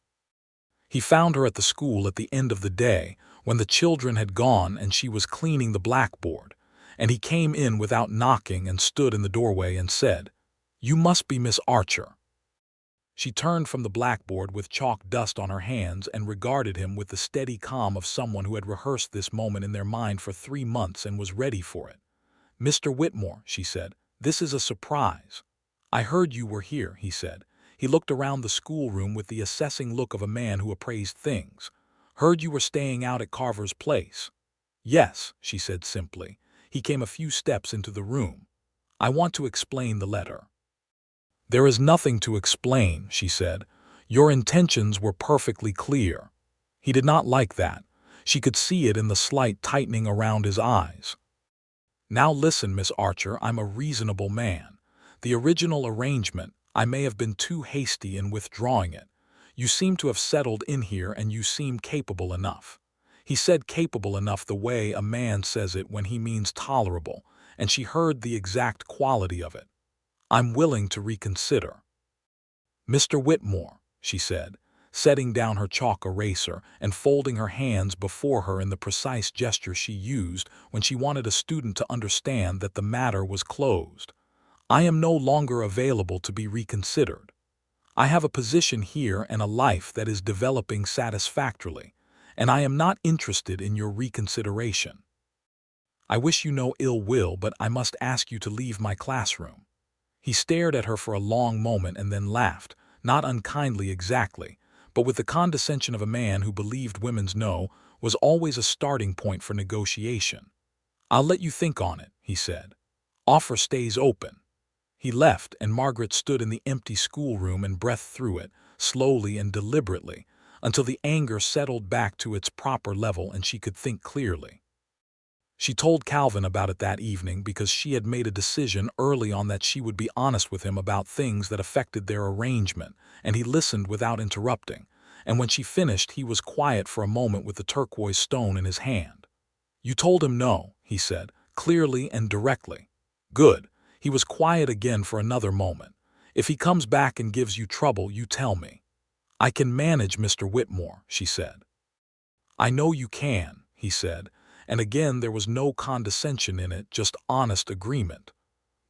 He found her at the school at the end of the day when the children had gone and she was cleaning the blackboard, and he came in without knocking and stood in the doorway and said, "You must be Miss Archer." She turned from the blackboard with chalk dust on her hands and regarded him with the steady calm of someone who had rehearsed this moment in their mind for 3 months and was ready for it. "Mr. Whitmore," she said, "this is a surprise." "I heard you were here," he said. He looked around the schoolroom with the assessing look of a man who appraised things. "Heard you were staying out at Carver's place." "Yes," she said simply. He came a few steps into the room. "I want to explain the letter." "There is nothing to explain," she said. "Your intentions were perfectly clear." He did not like that. She could see it in the slight tightening around his eyes. "Now listen, Miss Archer, I'm a reasonable man. The original arrangement, I may have been too hasty in withdrawing it. You seem to have settled in here and you seem capable enough." He said capable enough the way a man says it when he means tolerable, and she heard the exact quality of it. "I'm willing to reconsider." "Mr. Whitmore," she said, setting down her chalk eraser and folding her hands before her in the precise gesture she used when she wanted a student to understand that the matter was closed. "I am no longer available to be reconsidered. I have a position here and a life that is developing satisfactorily, and I am not interested in your reconsideration. I wish you no ill will, but I must ask you to leave my classroom." He stared at her for a long moment and then laughed, not unkindly exactly, but with the condescension of a man who believed women's no was always a starting point for negotiation. "I'll let you think on it," he said. "Offer stays open." He left, and Margaret stood in the empty schoolroom and breathed through it, slowly and deliberately, until the anger settled back to its proper level and she could think clearly. She told Calvin about it that evening because she had made a decision early on that she would be honest with him about things that affected their arrangement, and he listened without interrupting, and when she finished he was quiet for a moment with the turquoise stone in his hand. "You told him no," he said, clearly and directly. "Good." He was quiet again for another moment. "If he comes back and gives you trouble, you tell me." "I can manage Mr. Whitmore," she said. "I know you can," he said, and again there was no condescension in it, just honest agreement.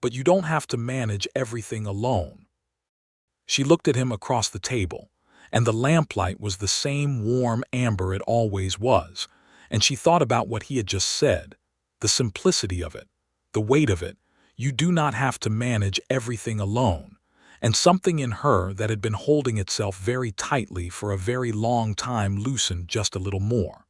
"But you don't have to manage everything alone." She looked at him across the table, and the lamplight was the same warm amber it always was, and she thought about what he had just said, the simplicity of it, the weight of it. You do not have to manage everything alone, and something in her that had been holding itself very tightly for a very long time loosened just a little more.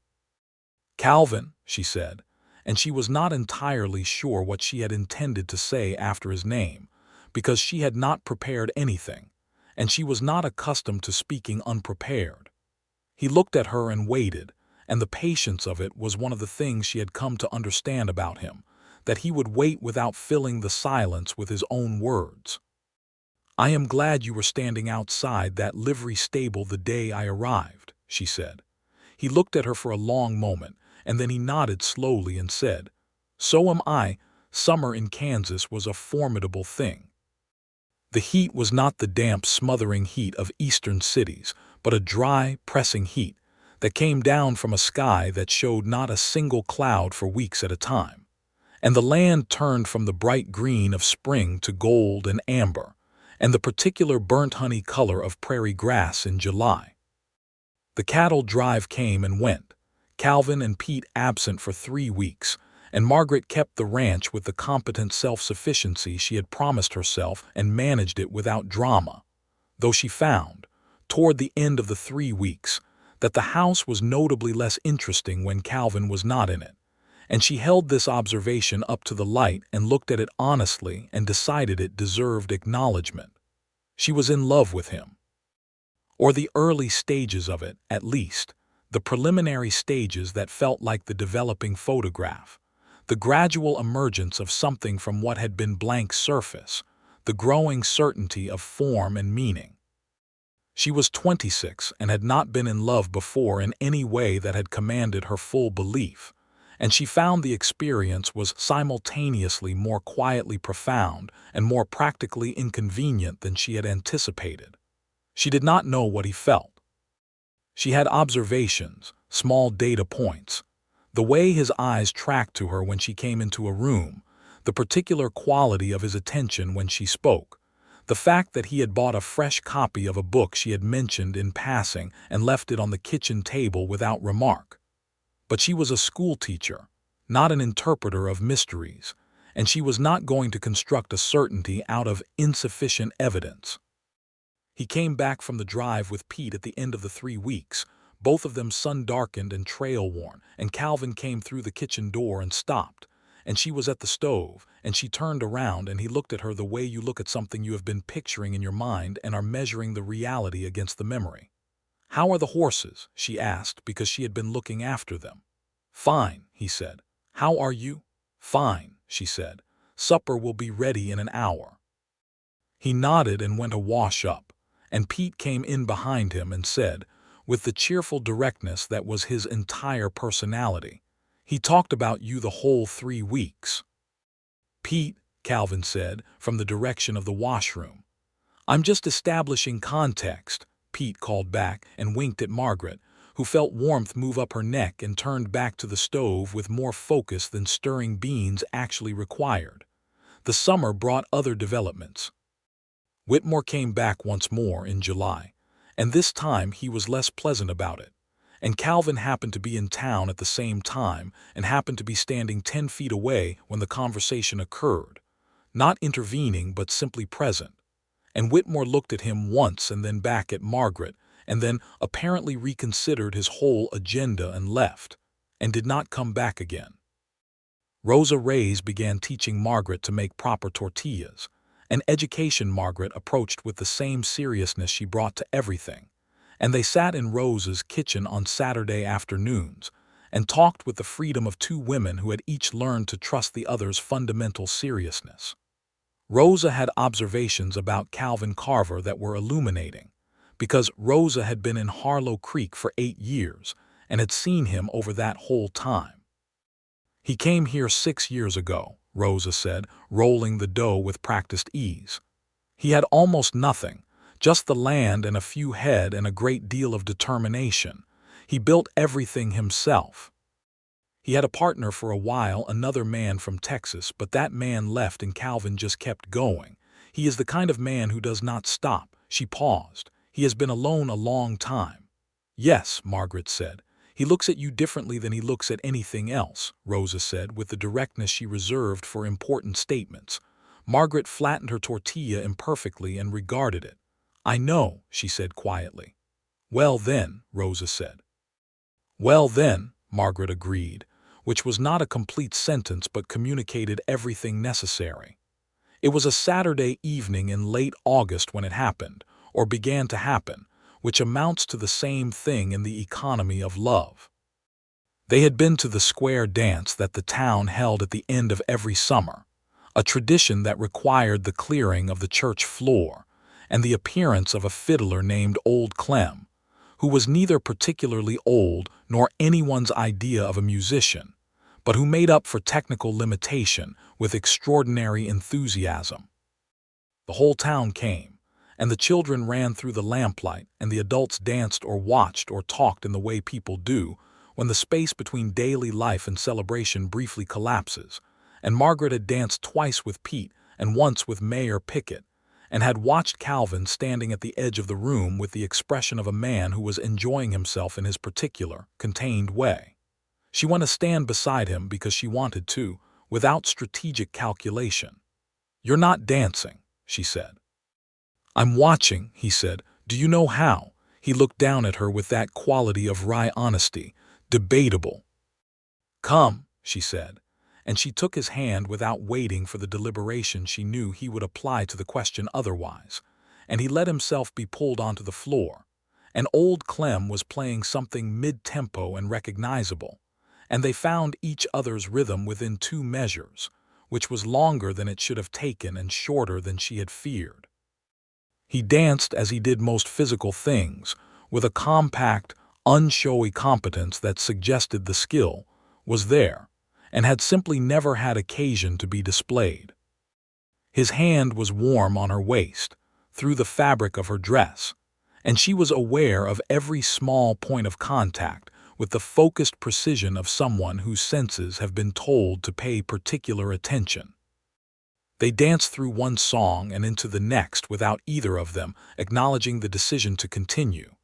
"Calvin," she said, and she was not entirely sure what she had intended to say after his name, because she had not prepared anything, and she was not accustomed to speaking unprepared. He looked at her and waited, and the patience of it was one of the things she had come to understand about him, that he would wait without filling the silence with his own words. "I am glad you were standing outside that livery stable the day I arrived," she said. He looked at her for a long moment, and then he nodded slowly and said, "So am I. Summer in Kansas was a formidable thing." The heat was not the damp, smothering heat of eastern cities, but a dry, pressing heat that came down from a sky that showed not a single cloud for weeks at a time. And the land turned from the bright green of spring to gold and amber, and the particular burnt honey color of prairie grass in July. The cattle drive came and went, Calvin and Pete absent for 3 weeks, and Margaret kept the ranch with the competent self-sufficiency she had promised herself and managed it without drama, though she found, toward the end of the 3 weeks, that the house was notably less interesting when Calvin was not in it, and she held this observation up to the light and looked at it honestly and decided it deserved acknowledgement. She was in love with him. Or the early stages of it, at least, the preliminary stages that felt like the developing photograph, the gradual emergence of something from what had been blank surface, the growing certainty of form and meaning. She was 26 and had not been in love before in any way that had commanded her full belief, and she found the experience was simultaneously more quietly profound and more practically inconvenient than she had anticipated. She did not know what he felt. She had observations, small data points, the way his eyes tracked to her when she came into a room, the particular quality of his attention when she spoke, the fact that he had bought a fresh copy of a book she had mentioned in passing and left it on the kitchen table without remark. But she was a schoolteacher, not an interpreter of mysteries, and she was not going to construct a certainty out of insufficient evidence. He came back from the drive with Pete at the end of the 3 weeks, both of them sun-darkened and trail-worn, and Calvin came through the kitchen door and stopped, and she was at the stove, and she turned around and he looked at her the way you look at something you have been picturing in your mind and are measuring the reality against the memory. "How are the horses?" she asked because she had been looking after them. "Fine," he said. "How are you?" "Fine," she said. "Supper will be ready in an hour." He nodded and went to wash up, and Pete came in behind him and said, with the cheerful directness that was his entire personality, "He talked about you the whole 3 weeks." "Pete," Calvin said, from the direction of the washroom. "I'm just establishing context," Pete called back and winked at Margaret, who felt warmth move up her neck and turned back to the stove with more focus than stirring beans actually required. The summer brought other developments. Whitmore came back once more in July, and this time he was less pleasant about it, and Calvin happened to be in town at the same time and happened to be standing 10 feet away when the conversation occurred, not intervening but simply present, and Whitmore looked at him once and then back at Margaret, and then apparently reconsidered his whole agenda and left, and did not come back again. Rosa Reyes began teaching Margaret to make proper tortillas, an education Margaret approached with the same seriousness she brought to everything, and they sat in Rosa's kitchen on Saturday afternoons and talked with the freedom of 2 women who had each learned to trust the other's fundamental seriousness. Rosa had observations about Calvin Carver that were illuminating, because Rosa had been in Harlow Creek for 8 years and had seen him over that whole time. "He came here 6 years ago," Rosa said, rolling the dough with practiced ease. "He had almost nothing, just the land and a few head and a great deal of determination. He built everything himself. He had a partner for a while, another man from Texas, but that man left and Calvin just kept going. He is the kind of man who does not stop." She paused. "He has been alone a long time." "Yes," Margaret said. "He looks at you differently than he looks at anything else," Rosa said with the directness she reserved for important statements. Margaret flattened her tortilla imperfectly and regarded it. "I know," she said quietly. "Well then," Rosa said. "Well then," Margaret agreed, which was not a complete sentence but communicated everything necessary. It was a Saturday evening in late August when it happened, or began to happen, which amounts to the same thing in the economy of love. They had been to the square dance that the town held at the end of every summer, a tradition that required the clearing of the church floor and the appearance of a fiddler named Old Clem, who was neither particularly old nor anyone's idea of a musician, but who made up for technical limitation with extraordinary enthusiasm. The whole town came, and the children ran through the lamplight, and the adults danced or watched or talked in the way people do when the space between daily life and celebration briefly collapses. And Margaret had danced twice with Pete and once with Mayor Pickett, and had watched Calvin standing at the edge of the room with the expression of a man who was enjoying himself in his particular, contained way. She went to stand beside him because she wanted to, without strategic calculation. "You're not dancing," she said. "I'm watching," he said. "Do you know how?" He looked down at her with that quality of wry honesty. "Debatable." "Come," she said, and she took his hand without waiting for the deliberation she knew he would apply to the question otherwise, and he let himself be pulled onto the floor. And old Clem was playing something mid-tempo and recognizable, and they found each other's rhythm within 2 measures, which was longer than it should have taken and shorter than she had feared. He danced as he did most physical things, with a compact, unshowy competence that suggested the skill was there, and had simply never had occasion to be displayed. His hand was warm on her waist, through the fabric of her dress, and she was aware of every small point of contact with the focused precision of someone whose senses have been told to pay particular attention. They danced through one song and into the next without either of them acknowledging the decision to continue.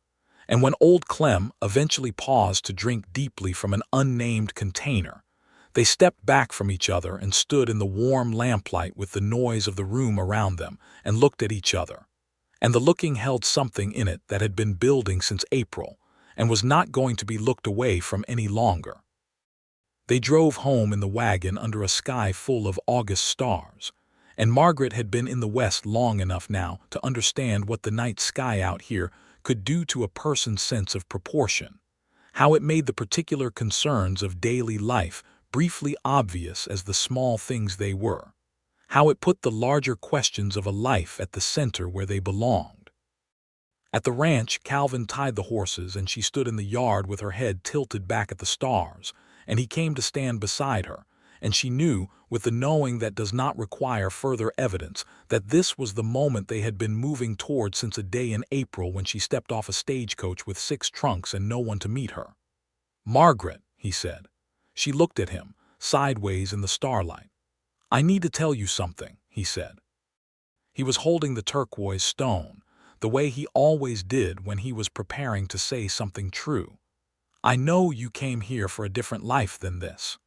And when old Clem eventually paused to drink deeply from an unnamed container, they stepped back from each other and stood in the warm lamplight with the noise of the room around them and looked at each other. And the looking held something in it that had been building since April and was not going to be looked away from any longer. They drove home in the wagon under a sky full of August stars, and Margaret had been in the West long enough now to understand what the night sky out here could do to a person's sense of proportion, how it made the particular concerns of daily life briefly obvious as the small things they were, how it put the larger questions of a life at the center where they belonged. At the ranch, Calvin tied the horses and she stood in the yard with her head tilted back at the stars, and he came to stand beside her, and she knew, with the knowing that does not require further evidence, that this was the moment they had been moving toward since a day in April when she stepped off a stagecoach with 6 trunks and no one to meet her. "Margaret," he said. She looked at him, sideways in the starlight. "I need to tell you something," he said. He was holding the turquoise stone, the way he always did when he was preparing to say something true. "I know you came here for a different life than this.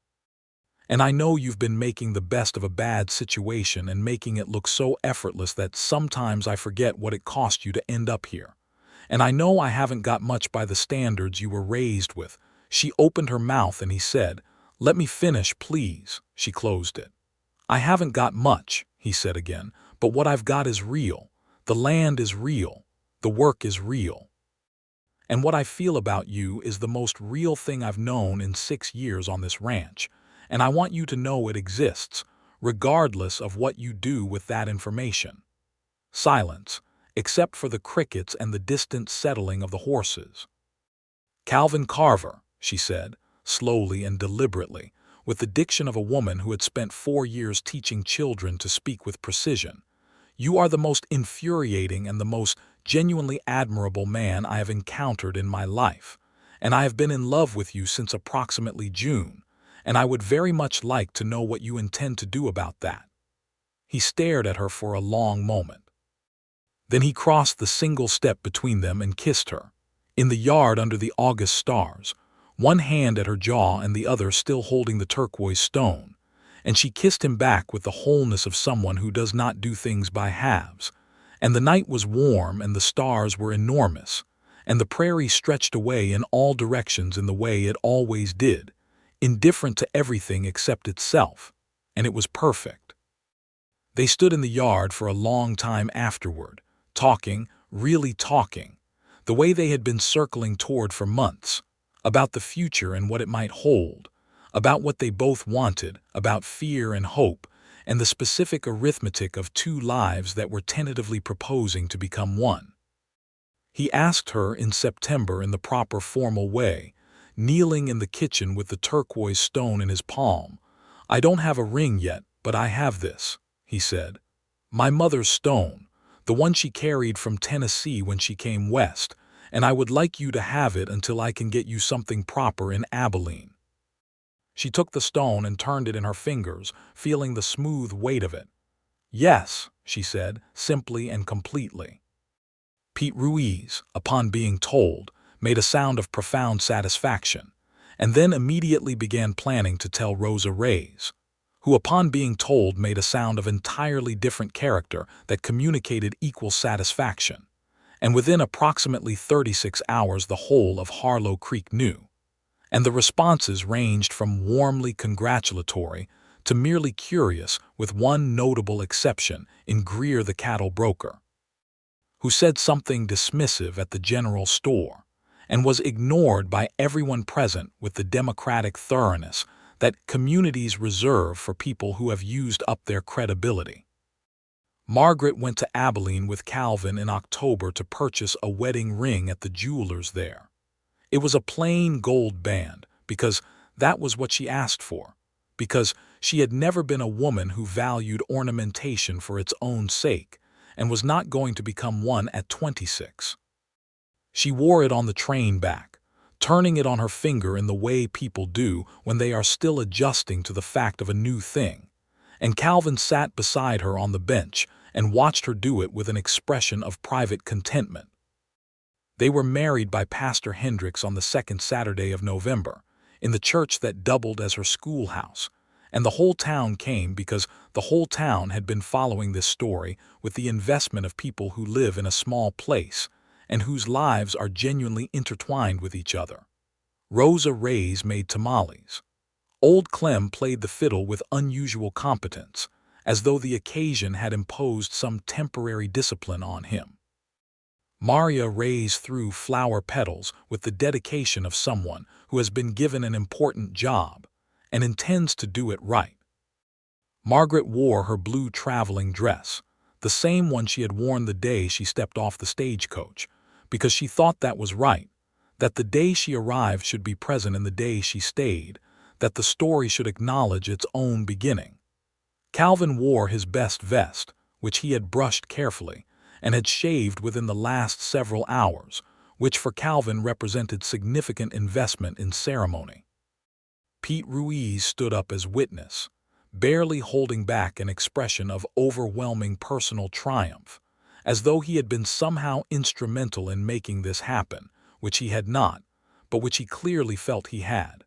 And I know you've been making the best of a bad situation and making it look so effortless that sometimes I forget what it cost you to end up here. And I know I haven't got much by the standards you were raised with." She opened her mouth and he said, "Let me finish, please." She closed it. "I haven't got much," he said again, "but what I've got is real. The land is real. The work is real. And what I feel about you is the most real thing I've known in 6 years on this ranch, and I want you to know it exists, regardless of what you do with that information." Silence, except for the crickets and the distant settling of the horses. "Calvin Carver," she said, slowly and deliberately, with the diction of a woman who had spent 4 years teaching children to speak with precision, "you are the most infuriating and the most genuinely admirable man I have encountered in my life, and I have been in love with you since approximately June, and I would very much like to know what you intend to do about that." He stared at her for a long moment. Then he crossed the single step between them and kissed her, in the yard under the August stars, one hand at her jaw and the other still holding the turquoise stone, and she kissed him back with the wholeness of someone who does not do things by halves. And the night was warm and the stars were enormous, and the prairie stretched away in all directions in the way it always did, indifferent to everything except itself, and it was perfect. They stood in the yard for a long time afterward, talking, really talking, the way they had been circling toward for months, about the future and what it might hold, about what they both wanted, about fear and hope, and the specific arithmetic of 2 lives that were tentatively proposing to become one. He asked her in September in the proper formal way, kneeling in the kitchen with the turquoise stone in his palm. "I don't have a ring yet, but I have this," he said. "My mother's stone, the one she carried from Tennessee when she came west, and I would like you to have it until I can get you something proper in Abilene." She took the stone and turned it in her fingers, feeling the smooth weight of it. "Yes," she said, simply and completely. Pete Ruiz, upon being told, made a sound of profound satisfaction, and then immediately began planning to tell Rosa Reyes, who upon being told made a sound of entirely different character that communicated equal satisfaction, and within approximately 36 hours the whole of Harlow Creek knew, and the responses ranged from warmly congratulatory to merely curious, with one notable exception in Greer the cattle broker, who said something dismissive at the general store, and was ignored by everyone present with the democratic thoroughness that communities reserve for people who have used up their credibility. Margaret went to Abilene with Calvin in October to purchase a wedding ring at the jeweler's there. It was a plain gold band, because that was what she asked for, because she had never been a woman who valued ornamentation for its own sake, and was not going to become one at 26. She wore it on the train back, turning it on her finger in the way people do when they are still adjusting to the fact of a new thing, and Calvin sat beside her on the bench and watched her do it with an expression of private contentment. They were married by Pastor Hendricks on the second Saturday of November, in the church that doubled as her schoolhouse, and the whole town came because the whole town had been following this story with the investment of people who live in a small place and whose lives are genuinely intertwined with each other. Rosa Reyes made tamales. Old Clem played the fiddle with unusual competence, as though the occasion had imposed some temporary discipline on him. Maria Reyes threw flower petals with the dedication of someone who has been given an important job and intends to do it right. Margaret wore her blue traveling dress, the same one she had worn the day she stepped off the stagecoach, because she thought that was right, that the day she arrived should be present in the day she stayed, that the story should acknowledge its own beginning. Calvin wore his best vest, which he had brushed carefully, and had shaved within the last several hours, which for Calvin represented significant investment in ceremony. Pete Ruiz stood up as witness, barely holding back an expression of overwhelming personal triumph, as though he had been somehow instrumental in making this happen, which he had not, but which he clearly felt he had.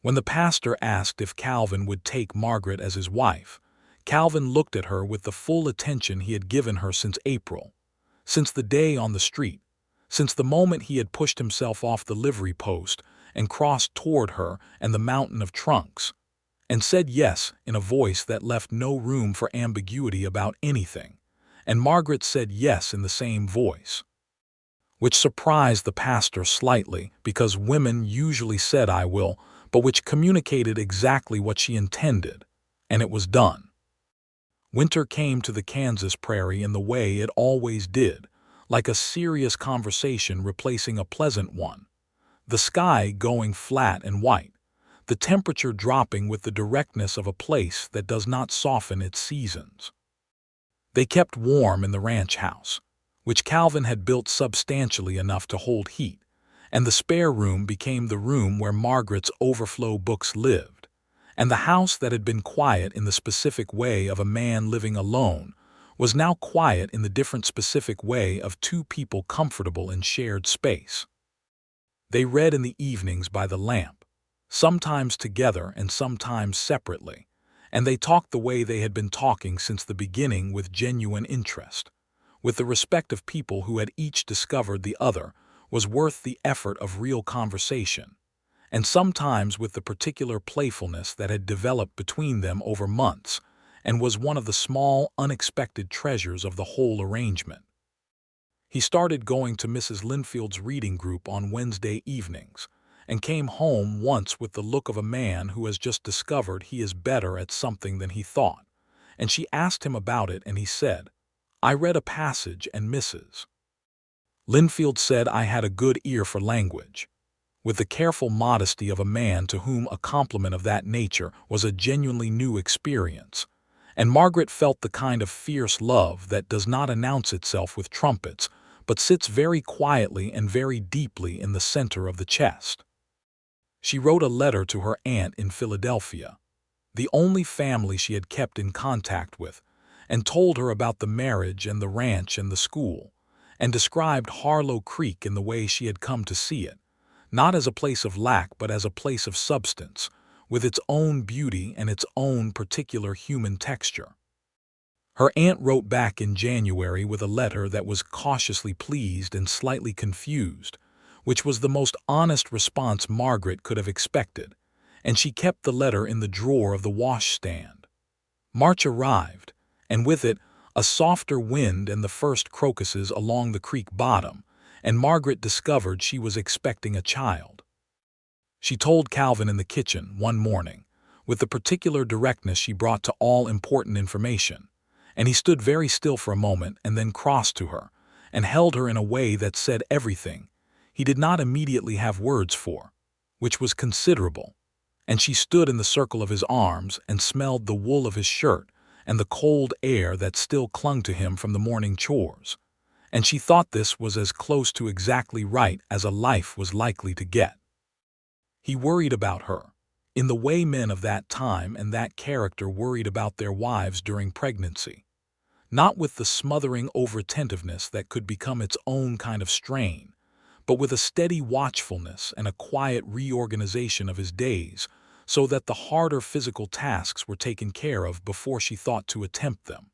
When the pastor asked if Calvin would take Margaret as his wife, Calvin looked at her with the full attention he had given her since April, since the day on the street, since the moment he had pushed himself off the livery post and crossed toward her and the mountain of trunks, and said yes in a voice that left no room for ambiguity about anything, and Margaret said yes in the same voice, which surprised the pastor slightly because women usually said "I will," but which communicated exactly what she intended, and it was done. Winter came to the Kansas prairie in the way it always did, like a serious conversation replacing a pleasant one, the sky going flat and white, the temperature dropping with the directness of a place that does not soften its seasons. They kept warm in the ranch house, which Calvin had built substantially enough to hold heat, and the spare room became the room where Margaret's overflow books lived, and the house that had been quiet in the specific way of a man living alone was now quiet in the different specific way of two people comfortable in shared space. They read in the evenings by the lamp, sometimes together and sometimes separately, and they talked the way they had been talking since the beginning, with genuine interest, with the respect of people who had each discovered the other was worth the effort of real conversation, and sometimes with the particular playfulness that had developed between them over months and was one of the small, unexpected treasures of the whole arrangement. He started going to Mrs. Linfield's reading group on Wednesday evenings, and came home once with the look of a man who has just discovered he is better at something than he thought, and she asked him about it, and he said, "I read a passage, and Mrs. Linfield said I had a good ear for language," with the careful modesty of a man to whom a compliment of that nature was a genuinely new experience, and Margaret felt the kind of fierce love that does not announce itself with trumpets, but sits very quietly and very deeply in the center of the chest. She wrote a letter to her aunt in Philadelphia, the only family she had kept in contact with, and told her about the marriage and the ranch and the school, and described Harlow Creek in the way she had come to see it, not as a place of lack but as a place of substance, with its own beauty and its own particular human texture. Her aunt wrote back in January with a letter that was cautiously pleased and slightly confused, which was the most honest response Margaret could have expected, and she kept the letter in the drawer of the washstand. March arrived, and with it a softer wind and the first crocuses along the creek bottom, and Margaret discovered she was expecting a child. She told Calvin in the kitchen one morning, with the particular directness she brought to all important information, and he stood very still for a moment and then crossed to her, and held her in a way that said everything he did not immediately have words for, which was considerable, and she stood in the circle of his arms and smelled the wool of his shirt and the cold air that still clung to him from the morning chores, and she thought this was as close to exactly right as a life was likely to get. He worried about her, in the way men of that time and that character worried about their wives during pregnancy, not with the smothering over-attentiveness that could become its own kind of strain, but with a steady watchfulness and a quiet reorganization of his days so that the harder physical tasks were taken care of before she thought to attempt them.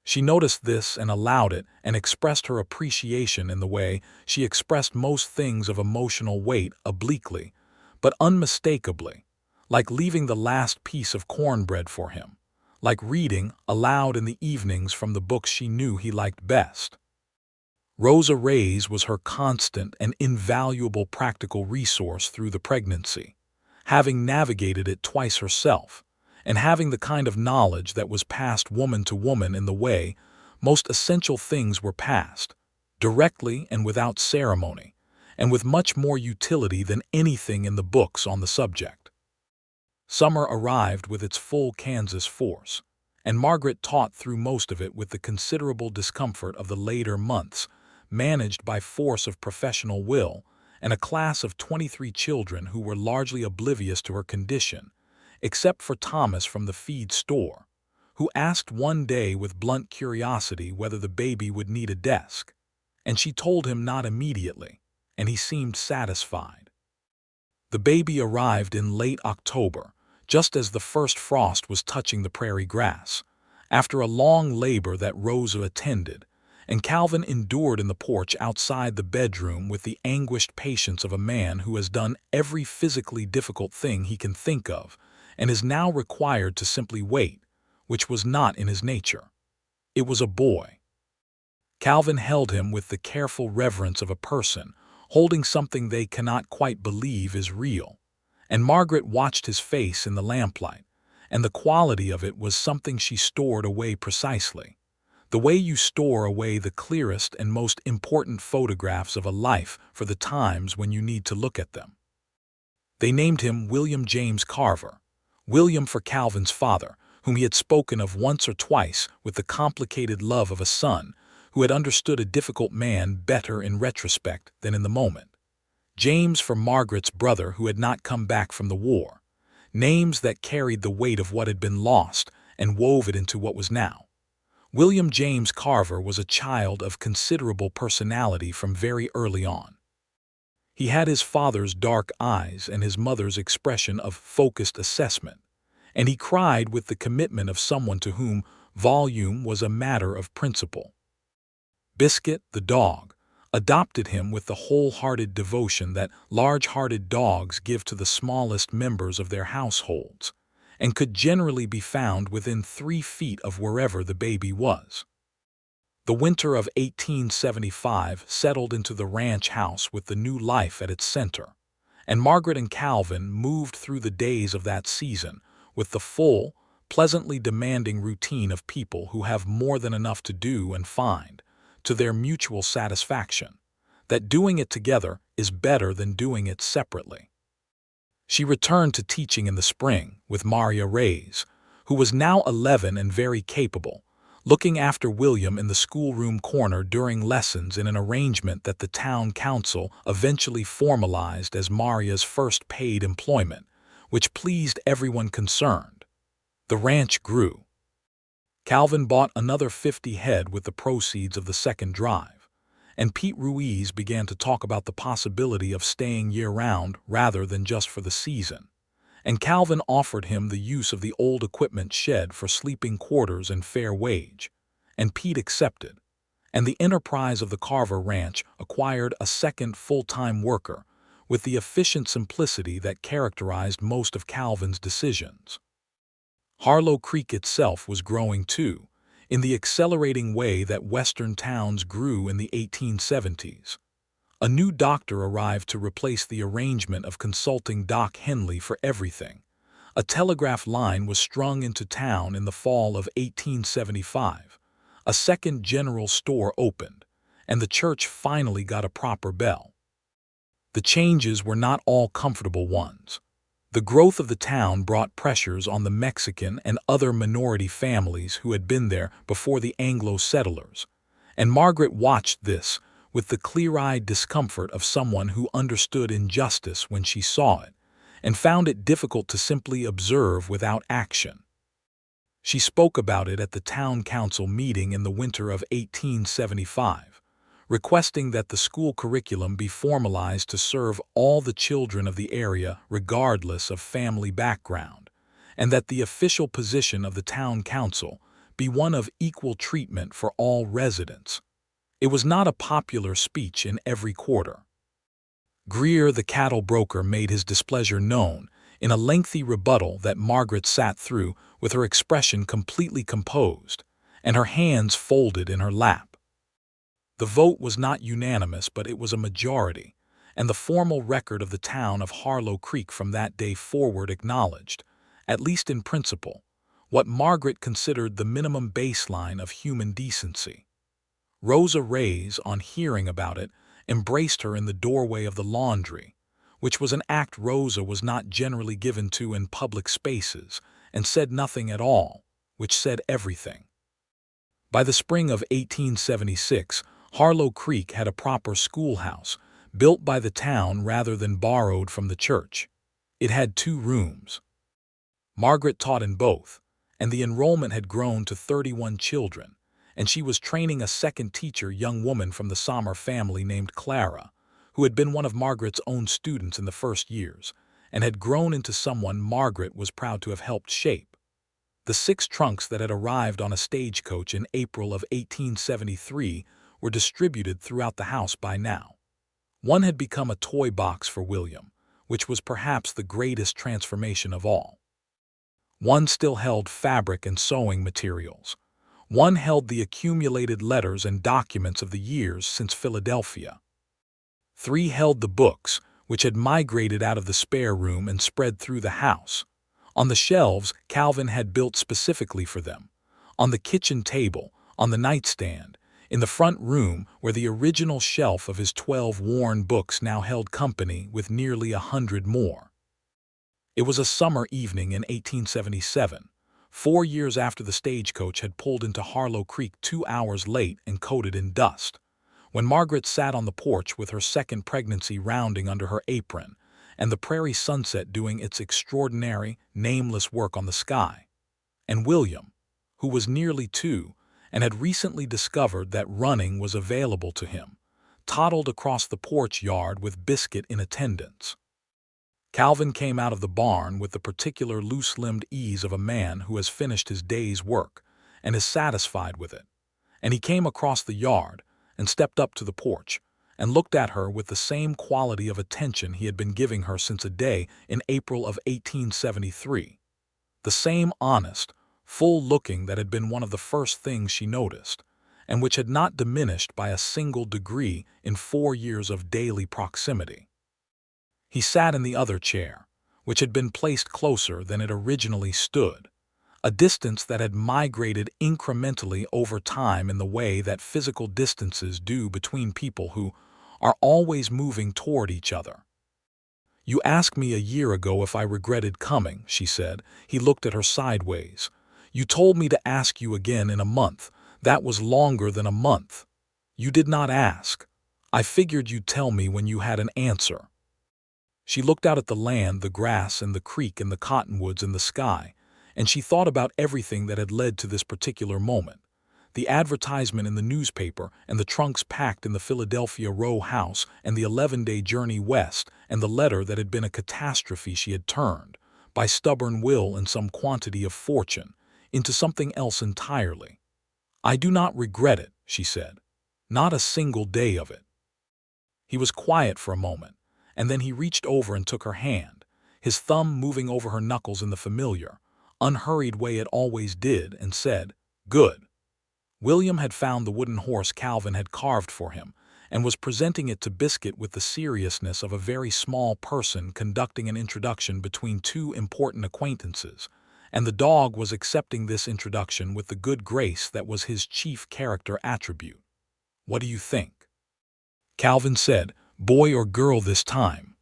She noticed this and allowed it and expressed her appreciation in the way she expressed most things of emotional weight obliquely, but unmistakably, like leaving the last piece of cornbread for him, like reading aloud in the evenings from the books she knew he liked best. Rosa Reyes was her constant and invaluable practical resource through the pregnancy, having navigated it twice herself, and having the kind of knowledge that was passed woman to woman in the way most essential things were passed, directly and without ceremony, and with much more utility than anything in the books on the subject. Summer arrived with its full Kansas force, and Margaret taught through most of it with the considerable discomfort of the later months, managed by force of professional will, and a class of 23 children who were largely oblivious to her condition, except for Thomas from the feed store, who asked one day with blunt curiosity whether the baby would need a desk, and she told him not immediately, and he seemed satisfied. The baby arrived in late October, just as the first frost was touching the prairie grass, after a long labor that Rosa attended, and Calvin endured in the porch outside the bedroom with the anguished patience of a man who has done every physically difficult thing he can think of and is now required to simply wait, which was not in his nature. It was a boy. Calvin held him with the careful reverence of a person holding something they cannot quite believe is real, and Margaret watched his face in the lamplight, and the quality of it was something she stored away precisely, the way you store away the clearest and most important photographs of a life for the times when you need to look at them. They named him William James Carver, William for Calvin's father, whom he had spoken of once or twice with the complicated love of a son who had understood a difficult man better in retrospect than in the moment. James for Margaret's brother who had not come back from the war, names that carried the weight of what had been lost and wove it into what was now. William James Carver was a child of considerable personality from very early on. He had his father's dark eyes and his mother's expression of focused assessment, and he cried with the commitment of someone to whom volume was a matter of principle. Biscuit, the dog, adopted him with the wholehearted devotion that large-hearted dogs give to the smallest members of their households, and could generally be found within 3 feet of wherever the baby was. The winter of 1875 settled into the ranch house with the new life at its center, and Margaret and Calvin moved through the days of that season with the full, pleasantly demanding routine of people who have more than enough to do and find, to their mutual satisfaction, that doing it together is better than doing it separately. She returned to teaching in the spring with Maria Reyes, who was now 11 and very capable, looking after William in the schoolroom corner during lessons in an arrangement that the town council eventually formalized as Maria's first paid employment, which pleased everyone concerned. The ranch grew. Calvin bought another 50 head with the proceeds of the second drive, and Pete Ruiz began to talk about the possibility of staying year-round rather than just for the season. And Calvin offered him the use of the old equipment shed for sleeping quarters and fair wage, and Pete accepted, and the enterprise of the Carver Ranch acquired a second full-time worker with the efficient simplicity that characterized most of Calvin's decisions. Harlow Creek itself was growing too, in the accelerating way that western towns grew in the 1870s. A new doctor arrived to replace the arrangement of consulting Doc Henley for everything. A telegraph line was strung into town in the fall of 1875. A second general store opened, and the church finally got a proper bell. The changes were not all comfortable ones. The growth of the town brought pressures on the Mexican and other minority families who had been there before the Anglo settlers, and Margaret watched this with the clear-eyed discomfort of someone who understood injustice when she saw it, and found it difficult to simply observe without action. She spoke about it at the town council meeting in the winter of 1875, requesting that the school curriculum be formalized to serve all the children of the area regardless of family background, and that the official position of the town council be one of equal treatment for all residents. It was not a popular speech in every quarter. Greer, the cattle broker, made his displeasure known in a lengthy rebuttal that Margaret sat through with her expression completely composed and her hands folded in her lap. The vote was not unanimous, but it was a majority, and the formal record of the town of Harlow Creek from that day forward acknowledged, at least in principle, what Margaret considered the minimum baseline of human decency. Rosa Reyes, on hearing about it, embraced her in the doorway of the laundry, which was an act Rosa was not generally given to in public spaces, and said nothing at all, which said everything. By the spring of 1876, Harlow Creek had a proper schoolhouse, built by the town rather than borrowed from the church. It had 2 rooms. Margaret taught in both, and the enrollment had grown to 31 children, and she was training a second teacher, young woman from the Sommer family named Clara, who had been one of Margaret's own students in the first years, and had grown into someone Margaret was proud to have helped shape. The 6 trunks that had arrived on a stagecoach in April of 1873 were distributed throughout the house by now. One had become a toy box for William, which was perhaps the greatest transformation of all. One still held fabric and sewing materials. One held the accumulated letters and documents of the years since Philadelphia. 3 held the books, which had migrated out of the spare room and spread through the house. On the shelves Calvin had built specifically for them, on the kitchen table, on the nightstand, in the front room where the original shelf of his 12 worn books now held company with nearly 100 more. It was a summer evening in 1877, 4 years after the stagecoach had pulled into Harlow Creek 2 hours late and coated in dust, when Margaret sat on the porch with her second pregnancy rounding under her apron and the prairie sunset doing its extraordinary, nameless work on the sky. And William, who was nearly 2 and had recently discovered that running was available to him, toddled across the porch yard with Biscuit in attendance. Calvin came out of the barn with the particular loose-limbed ease of a man who has finished his day's work and is satisfied with it, and he came across the yard and stepped up to the porch and looked at her with the same quality of attention he had been giving her since a day in April of 1873, the same honest, full looking that had been one of the first things she noticed, and which had not diminished by a single degree in 4 years of daily proximity. He sat in the other chair, which had been placed closer than it originally stood, a distance that had migrated incrementally over time in the way that physical distances do between people who are always moving toward each other. "You asked me a year ago if I regretted coming," she said. He looked at her sideways, You told me to ask you again in a month. That was longer than a month. You did not ask. I figured you'd tell me when you had an answer." She looked out at the land, the grass and the creek and the cottonwoods and the sky, and she thought about everything that had led to this particular moment. The advertisement in the newspaper, and the trunks packed in the Philadelphia row house, and the 11-day journey west, and the letter that had been a catastrophe she had turned, by stubborn will and some quantity of fortune, into something else entirely. "I do not regret it," she said. "Not a single day of it." He was quiet for a moment, and then he reached over and took her hand, his thumb moving over her knuckles in the familiar, unhurried way it always did, and said, "Good." William had found the wooden horse Calvin had carved for him, and was presenting it to Biscuit with the seriousness of a very small person conducting an introduction between two important acquaintances, and the dog was accepting this introduction with the good grace that was his chief character attribute. "What do you think?" Calvin said, "Boy or girl this time?"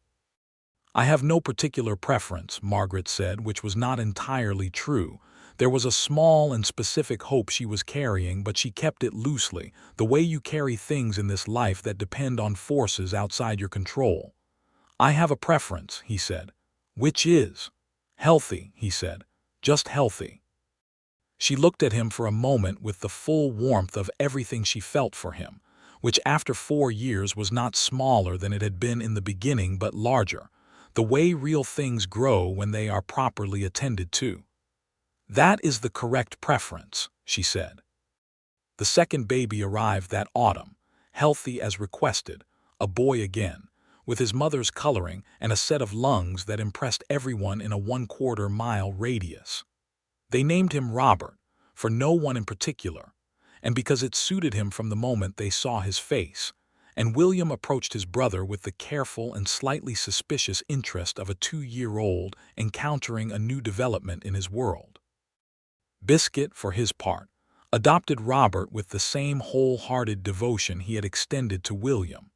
"I have no particular preference," Margaret said, which was not entirely true. There was a small and specific hope she was carrying, but she kept it loosely, the way you carry things in this life that depend on forces outside your control. "I have a preference," he said. "Which is?" "Healthy," he said. "Just healthy." She looked at him for a moment with the full warmth of everything she felt for him, which after 4 years was not smaller than it had been in the beginning but larger, the way real things grow when they are properly attended to. "That is the correct preference," she said. The second baby arrived that autumn, healthy as requested, a boy again, with his mother's coloring and a set of lungs that impressed everyone in a 1/4-mile radius. They named him Robert, for no one in particular, and because it suited him from the moment they saw his face, and William approached his brother with the careful and slightly suspicious interest of a 2-year-old encountering a new development in his world. Biscuit, for his part, adopted Robert with the same wholehearted devotion he had extended to William,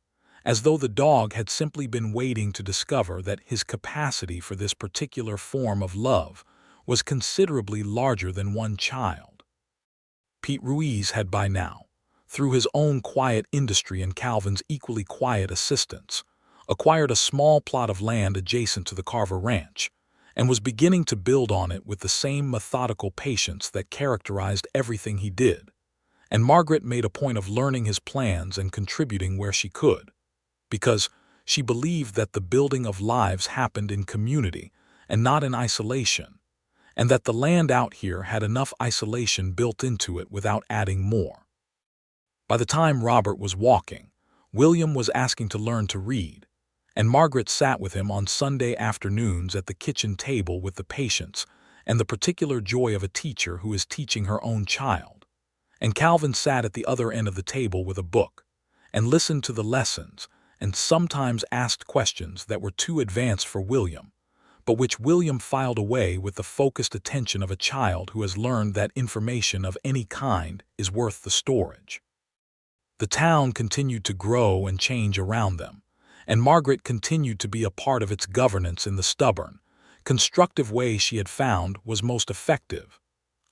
as though the dog had simply been waiting to discover that his capacity for this particular form of love was considerably larger than one child. Pete Ruiz had by now, through his own quiet industry and Calvin's equally quiet assistance, acquired a small plot of land adjacent to the Carver Ranch, and was beginning to build on it with the same methodical patience that characterized everything he did, and Margaret made a point of learning his plans and contributing where she could, because she believed that the building of lives happened in community and not in isolation, and that the land out here had enough isolation built into it without adding more. By the time Robert was walking, William was asking to learn to read, and Margaret sat with him on Sunday afternoons at the kitchen table with the patience and the particular joy of a teacher who is teaching her own child. And Calvin sat at the other end of the table with a book, and listened to the lessons, and sometimes asked questions that were too advanced for William, but which William filed away with the focused attention of a child who has learned that information of any kind is worth the storage. The town continued to grow and change around them, and Margaret continued to be a part of its governance in the stubborn, constructive way she had found was most effective,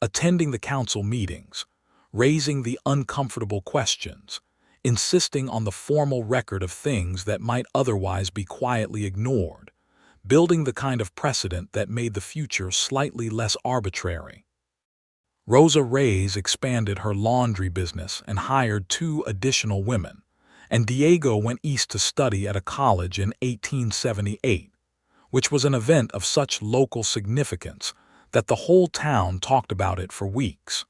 attending the council meetings, raising the uncomfortable questions, insisting on the formal record of things that might otherwise be quietly ignored, building the kind of precedent that made the future slightly less arbitrary. Rosa Reyes expanded her laundry business and hired 2 additional women, and Diego went east to study at a college in 1878, which was an event of such local significance that the whole town talked about it for weeks.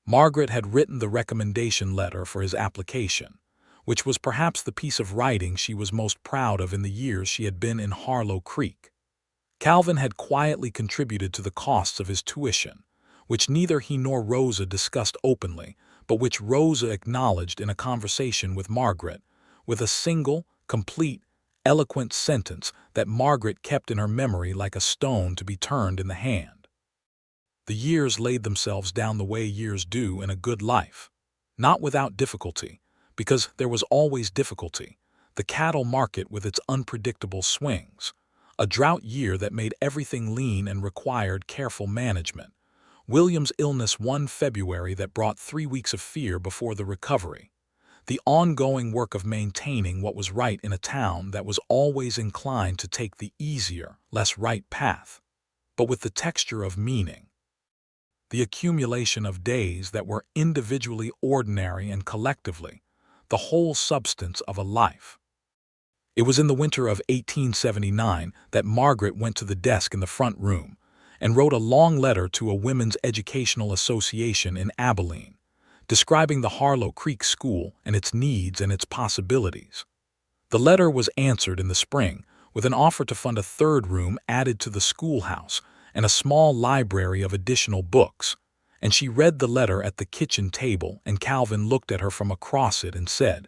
Margaret had written the recommendation letter for his application, which was perhaps the piece of writing she was most proud of in the years she had been in Harlow Creek. Calvin had quietly contributed to the costs of his tuition, which neither he nor Rosa discussed openly, but which Rosa acknowledged in a conversation with Margaret, with a single, complete, eloquent sentence that Margaret kept in her memory like a stone to be turned in the hand. The years laid themselves down the way years do in a good life, not without difficulty, because there was always difficulty, the cattle market with its unpredictable swings, a drought year that made everything lean and required careful management, William's illness one February that brought 3 weeks of fear before the recovery. The ongoing work of maintaining what was right in a town that was always inclined to take the easier, less right path, but with the texture of meaning. The accumulation of days that were individually ordinary and collectively the whole substance of a life. It was in the winter of 1879 that Margaret went to the desk in the front room and wrote a long letter to a women's educational association in Abilene, describing the Harlow Creek School and its needs and its possibilities. The letter was answered in the spring with an offer to fund a third room added to the schoolhouse and a small library of additional books, and she read the letter at the kitchen table, and Calvin looked at her from across it and said,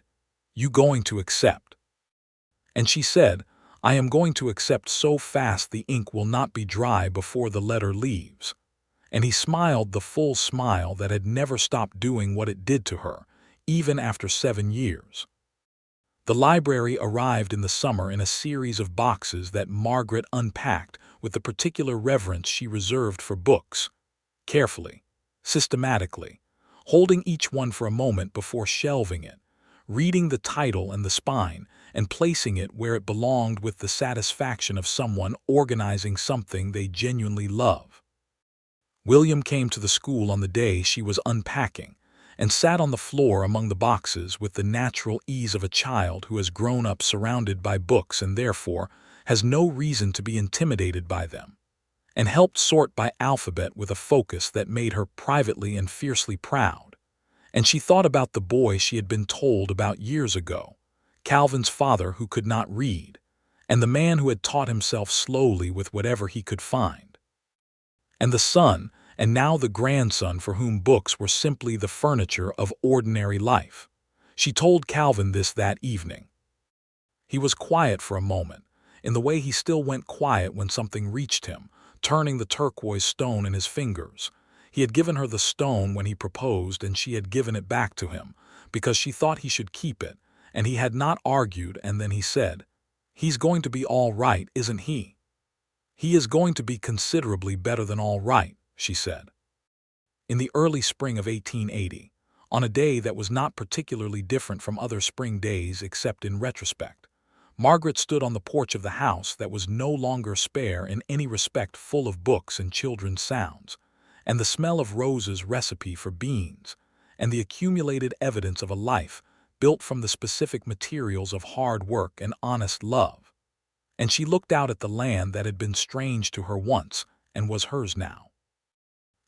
"You going to accept?" And she said, "I am going to accept so fast the ink will not be dry before the letter leaves." And he smiled the full smile that had never stopped doing what it did to her, even after 7 years. The library arrived in the summer in a series of boxes that Margaret unpacked with the particular reverence she reserved for books, carefully, systematically, holding each one for a moment before shelving it, reading the title and the spine, and placing it where it belonged with the satisfaction of someone organizing something they genuinely love. William came to the school on the day she was unpacking and sat on the floor among the boxes with the natural ease of a child who has grown up surrounded by books and therefore has no reason to be intimidated by them, and helped sort by alphabet with a focus that made her privately and fiercely proud. And she thought about the boy she had been told about years ago, Calvin's father who could not read, and the man who had taught himself slowly with whatever he could find. And the son, and now the grandson for whom books were simply the furniture of ordinary life. She told Calvin this that evening. He was quiet for a moment, in the way he still went quiet when something reached him, turning the turquoise stone in his fingers. He had given her the stone when he proposed, and she had given it back to him, because she thought he should keep it, and he had not argued, and then he said, "He's going to be all right, isn't he?" "He is going to be considerably better than all right," she said. In the early spring of 1880, on a day that was not particularly different from other spring days except in retrospect, Margaret stood on the porch of the house that was no longer spare in any respect, full of books and children's sounds, and the smell of Rose's recipe for beans, and the accumulated evidence of a life built from the specific materials of hard work and honest love. And she looked out at the land that had been strange to her once and was hers now.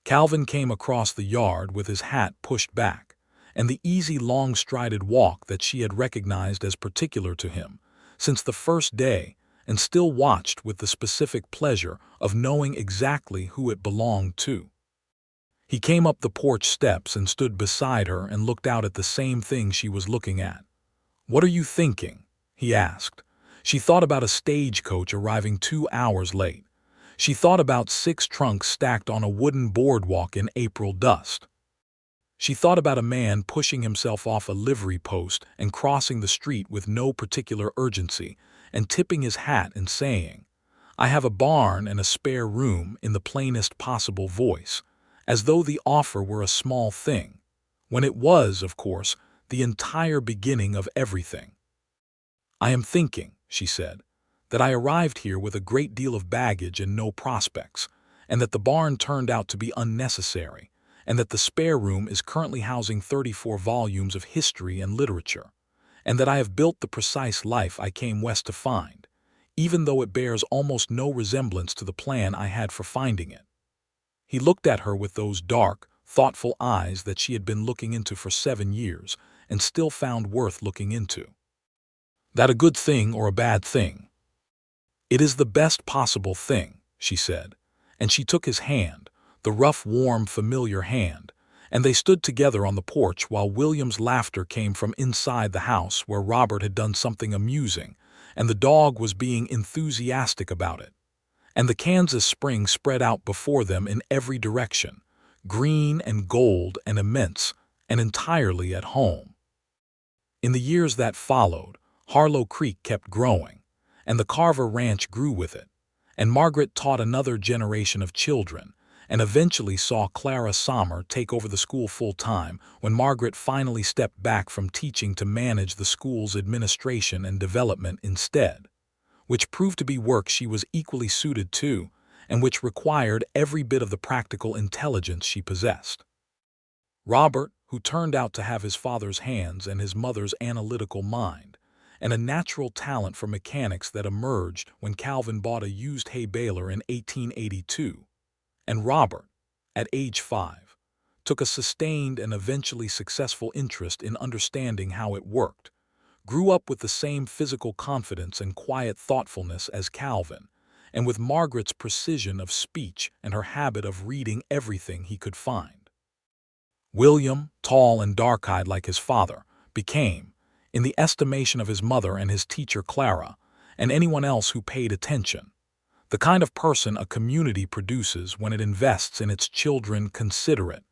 Calvin came across the yard with his hat pushed back, and the easy long-strided walk that she had recognized as particular to him since the first day, and still watched with the specific pleasure of knowing exactly who it belonged to. He came up the porch steps and stood beside her and looked out at the same thing she was looking at. "What are you thinking?" he asked. She thought about a stagecoach arriving 2 hours late. She thought about 6 trunks stacked on a wooden boardwalk in April dust. She thought about a man pushing himself off a livery post and crossing the street with no particular urgency and tipping his hat and saying, "I have a barn and a spare room," in the plainest possible voice, as though the offer were a small thing, when it was, of course, the entire beginning of everything. "I am thinking," she said, "that I arrived here with a great deal of baggage and no prospects, and that the barn turned out to be unnecessary, and that the spare room is currently housing 34 volumes of history and literature, and that I have built the precise life I came west to find, even though it bears almost no resemblance to the plan I had for finding it." He looked at her with those dark, thoughtful eyes that she had been looking into for 7 years and still found worth looking into. "That a good thing or a bad thing?" "It is the best possible thing," she said, and she took his hand, the rough, warm, familiar hand, and they stood together on the porch while William's laughter came from inside the house where Robert had done something amusing, and the dog was being enthusiastic about it. And the Kansas spring spread out before them in every direction, green and gold and immense, and entirely at home. In the years that followed, Harlow Creek kept growing, and the Carver Ranch grew with it, and Margaret taught another generation of children, and eventually saw Clara Sommer take over the school full-time when Margaret finally stepped back from teaching to manage the school's administration and development instead, which proved to be work she was equally suited to and which required every bit of the practical intelligence she possessed. Robert, who turned out to have his father's hands and his mother's analytical mind, and a natural talent for mechanics that emerged when Calvin bought a used hay baler in 1882, and Robert, at age 5, took a sustained and eventually successful interest in understanding how it worked, grew up with the same physical confidence and quiet thoughtfulness as Calvin, and with Margaret's precision of speech and her habit of reading everything he could find. William, tall and dark-eyed like his father, became, in the estimation of his mother and his teacher Clara, and anyone else who paid attention, the kind of person a community produces when it invests in its children considerate,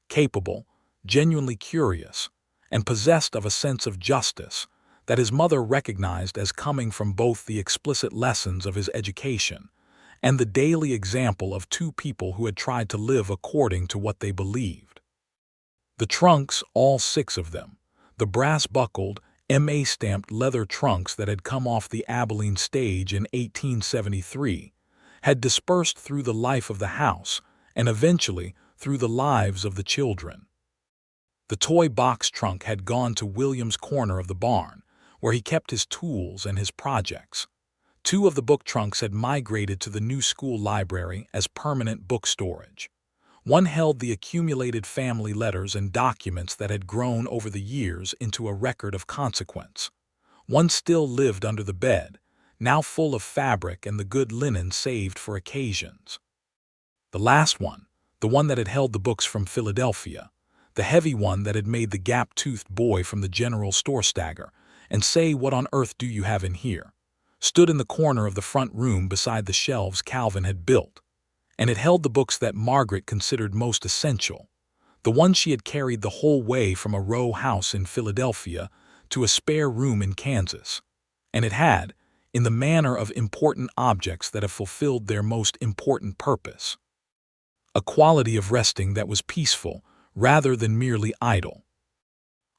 capable, genuinely curious, and possessed of a sense of justice that his mother recognized as coming from both the explicit lessons of his education and the daily example of two people who had tried to live according to what they believed. The trunks, all 6 of them, the brass-buckled, MA-stamped leather trunks that had come off the Abilene stage in 1873, had dispersed through the life of the house and eventually through the lives of the children. The toy box trunk had gone to William's corner of the barn, where he kept his tools and his projects. 2 of the book trunks had migrated to the new school library as permanent book storage. One held the accumulated family letters and documents that had grown over the years into a record of consequence. One still lived under the bed, now full of fabric and the good linen saved for occasions. The last one, the one that had held the books from Philadelphia, the heavy one that had made the gap-toothed boy from the general store stagger and say, "What on earth do you have in here?" stood in the corner of the front room beside the shelves Calvin had built, and it held the books that Margaret considered most essential, the ones she had carried the whole way from a row house in Philadelphia to a spare room in Kansas, and it had, in the manner of important objects that have fulfilled their most important purpose, a quality of resting that was peaceful rather than merely idle.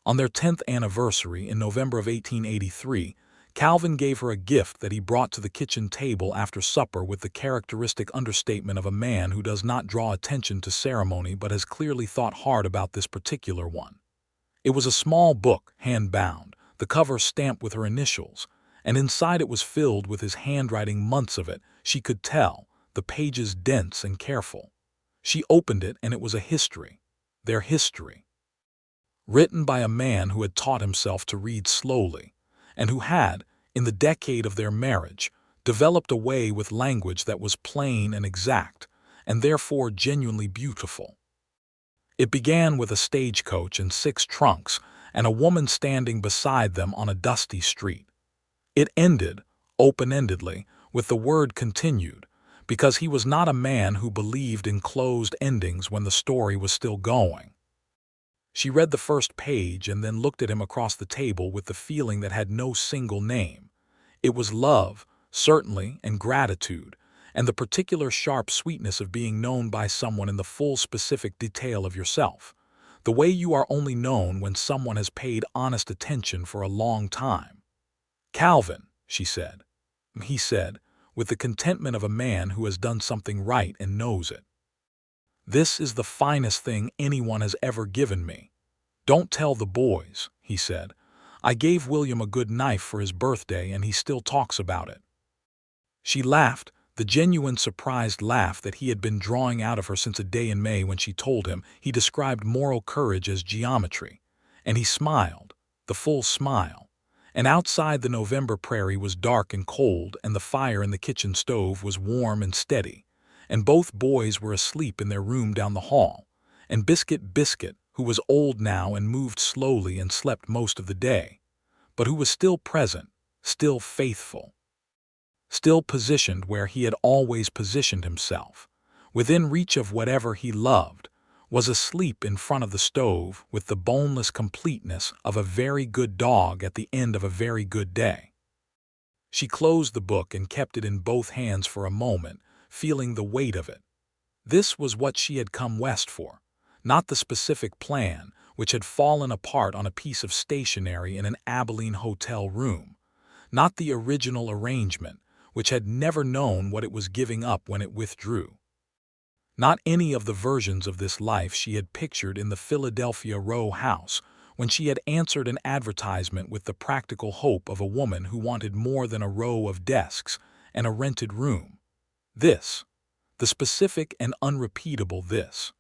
On their 10th anniversary in November of 1883, Calvin gave her a gift that he brought to the kitchen table after supper with the characteristic understatement of a man who does not draw attention to ceremony but has clearly thought hard about this particular one. It was a small book, hand-bound, the cover stamped with her initials, and inside it was filled with his handwriting, months of it, she could tell, the pages dense and careful. She opened it and it was a history, their history, written by a man who had taught himself to read slowly, and who had, in the decade of their marriage, developed a way with language that was plain and exact, and therefore genuinely beautiful. It began with a stagecoach and 6 trunks, and a woman standing beside them on a dusty street. It ended, open-endedly, with the word "continued," because he was not a man who believed in closed endings when the story was still going. She read the first page and then looked at him across the table with the feeling that had no single name. It was love, certainly, and gratitude, and the particular sharp sweetness of being known by someone in the full specific detail of yourself, the way you are only known when someone has paid honest attention for a long time. "Calvin," she said. He said, with the contentment of a man who has done something right and knows it. "This is the finest thing anyone has ever given me. Don't tell the boys," he said. "I gave William a good knife for his birthday and he still talks about it." She laughed, the genuine surprised laugh that he had been drawing out of her since a day in May when she told him he described moral courage as geometry, and he smiled, the full smile. And outside the November prairie was dark and cold, and the fire in the kitchen stove was warm and steady, and both boys were asleep in their room down the hall, and Biscuit, who was old now and moved slowly and slept most of the day, but who was still present, still faithful, still positioned where he had always positioned himself, within reach of whatever he loved, was asleep in front of the stove with the boneless completeness of a very good dog at the end of a very good day. She closed the book and kept it in both hands for a moment, feeling the weight of it. This was what she had come west for, not the specific plan, which had fallen apart on a piece of stationery in an Abilene hotel room, not the original arrangement, which had never known what it was giving up when it withdrew. Not any of the versions of this life she had pictured in the Philadelphia row house when she had answered an advertisement with the practical hope of a woman who wanted more than a row of desks and a rented room. This, the specific and unrepeatable this.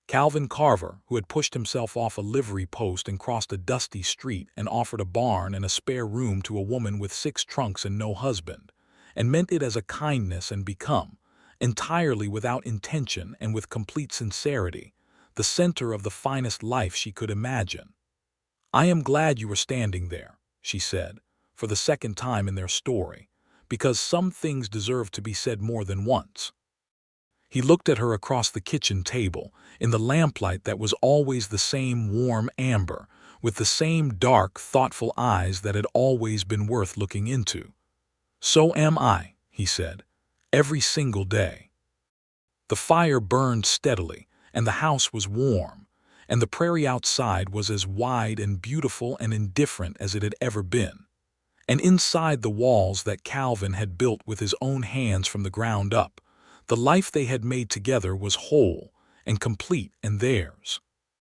Calvin Carver, who had pushed himself off a livery post and crossed a dusty street and offered a barn and a spare room to a woman with 6 trunks and no husband, and meant it as a kindness and become, entirely without intention and with complete sincerity, the center of the finest life she could imagine. "I am glad you were standing there," she said, for the second time in their story, "because some things deserve to be said more than once." He looked at her across the kitchen table, in the lamplight that was always the same warm amber, with the same dark, thoughtful eyes that had always been worth looking into. "So am I," he said, "every single day." The fire burned steadily, and the house was warm, and the prairie outside was as wide and beautiful and indifferent as it had ever been. And inside the walls that Calvin had built with his own hands from the ground up, the life they had made together was whole and complete and theirs.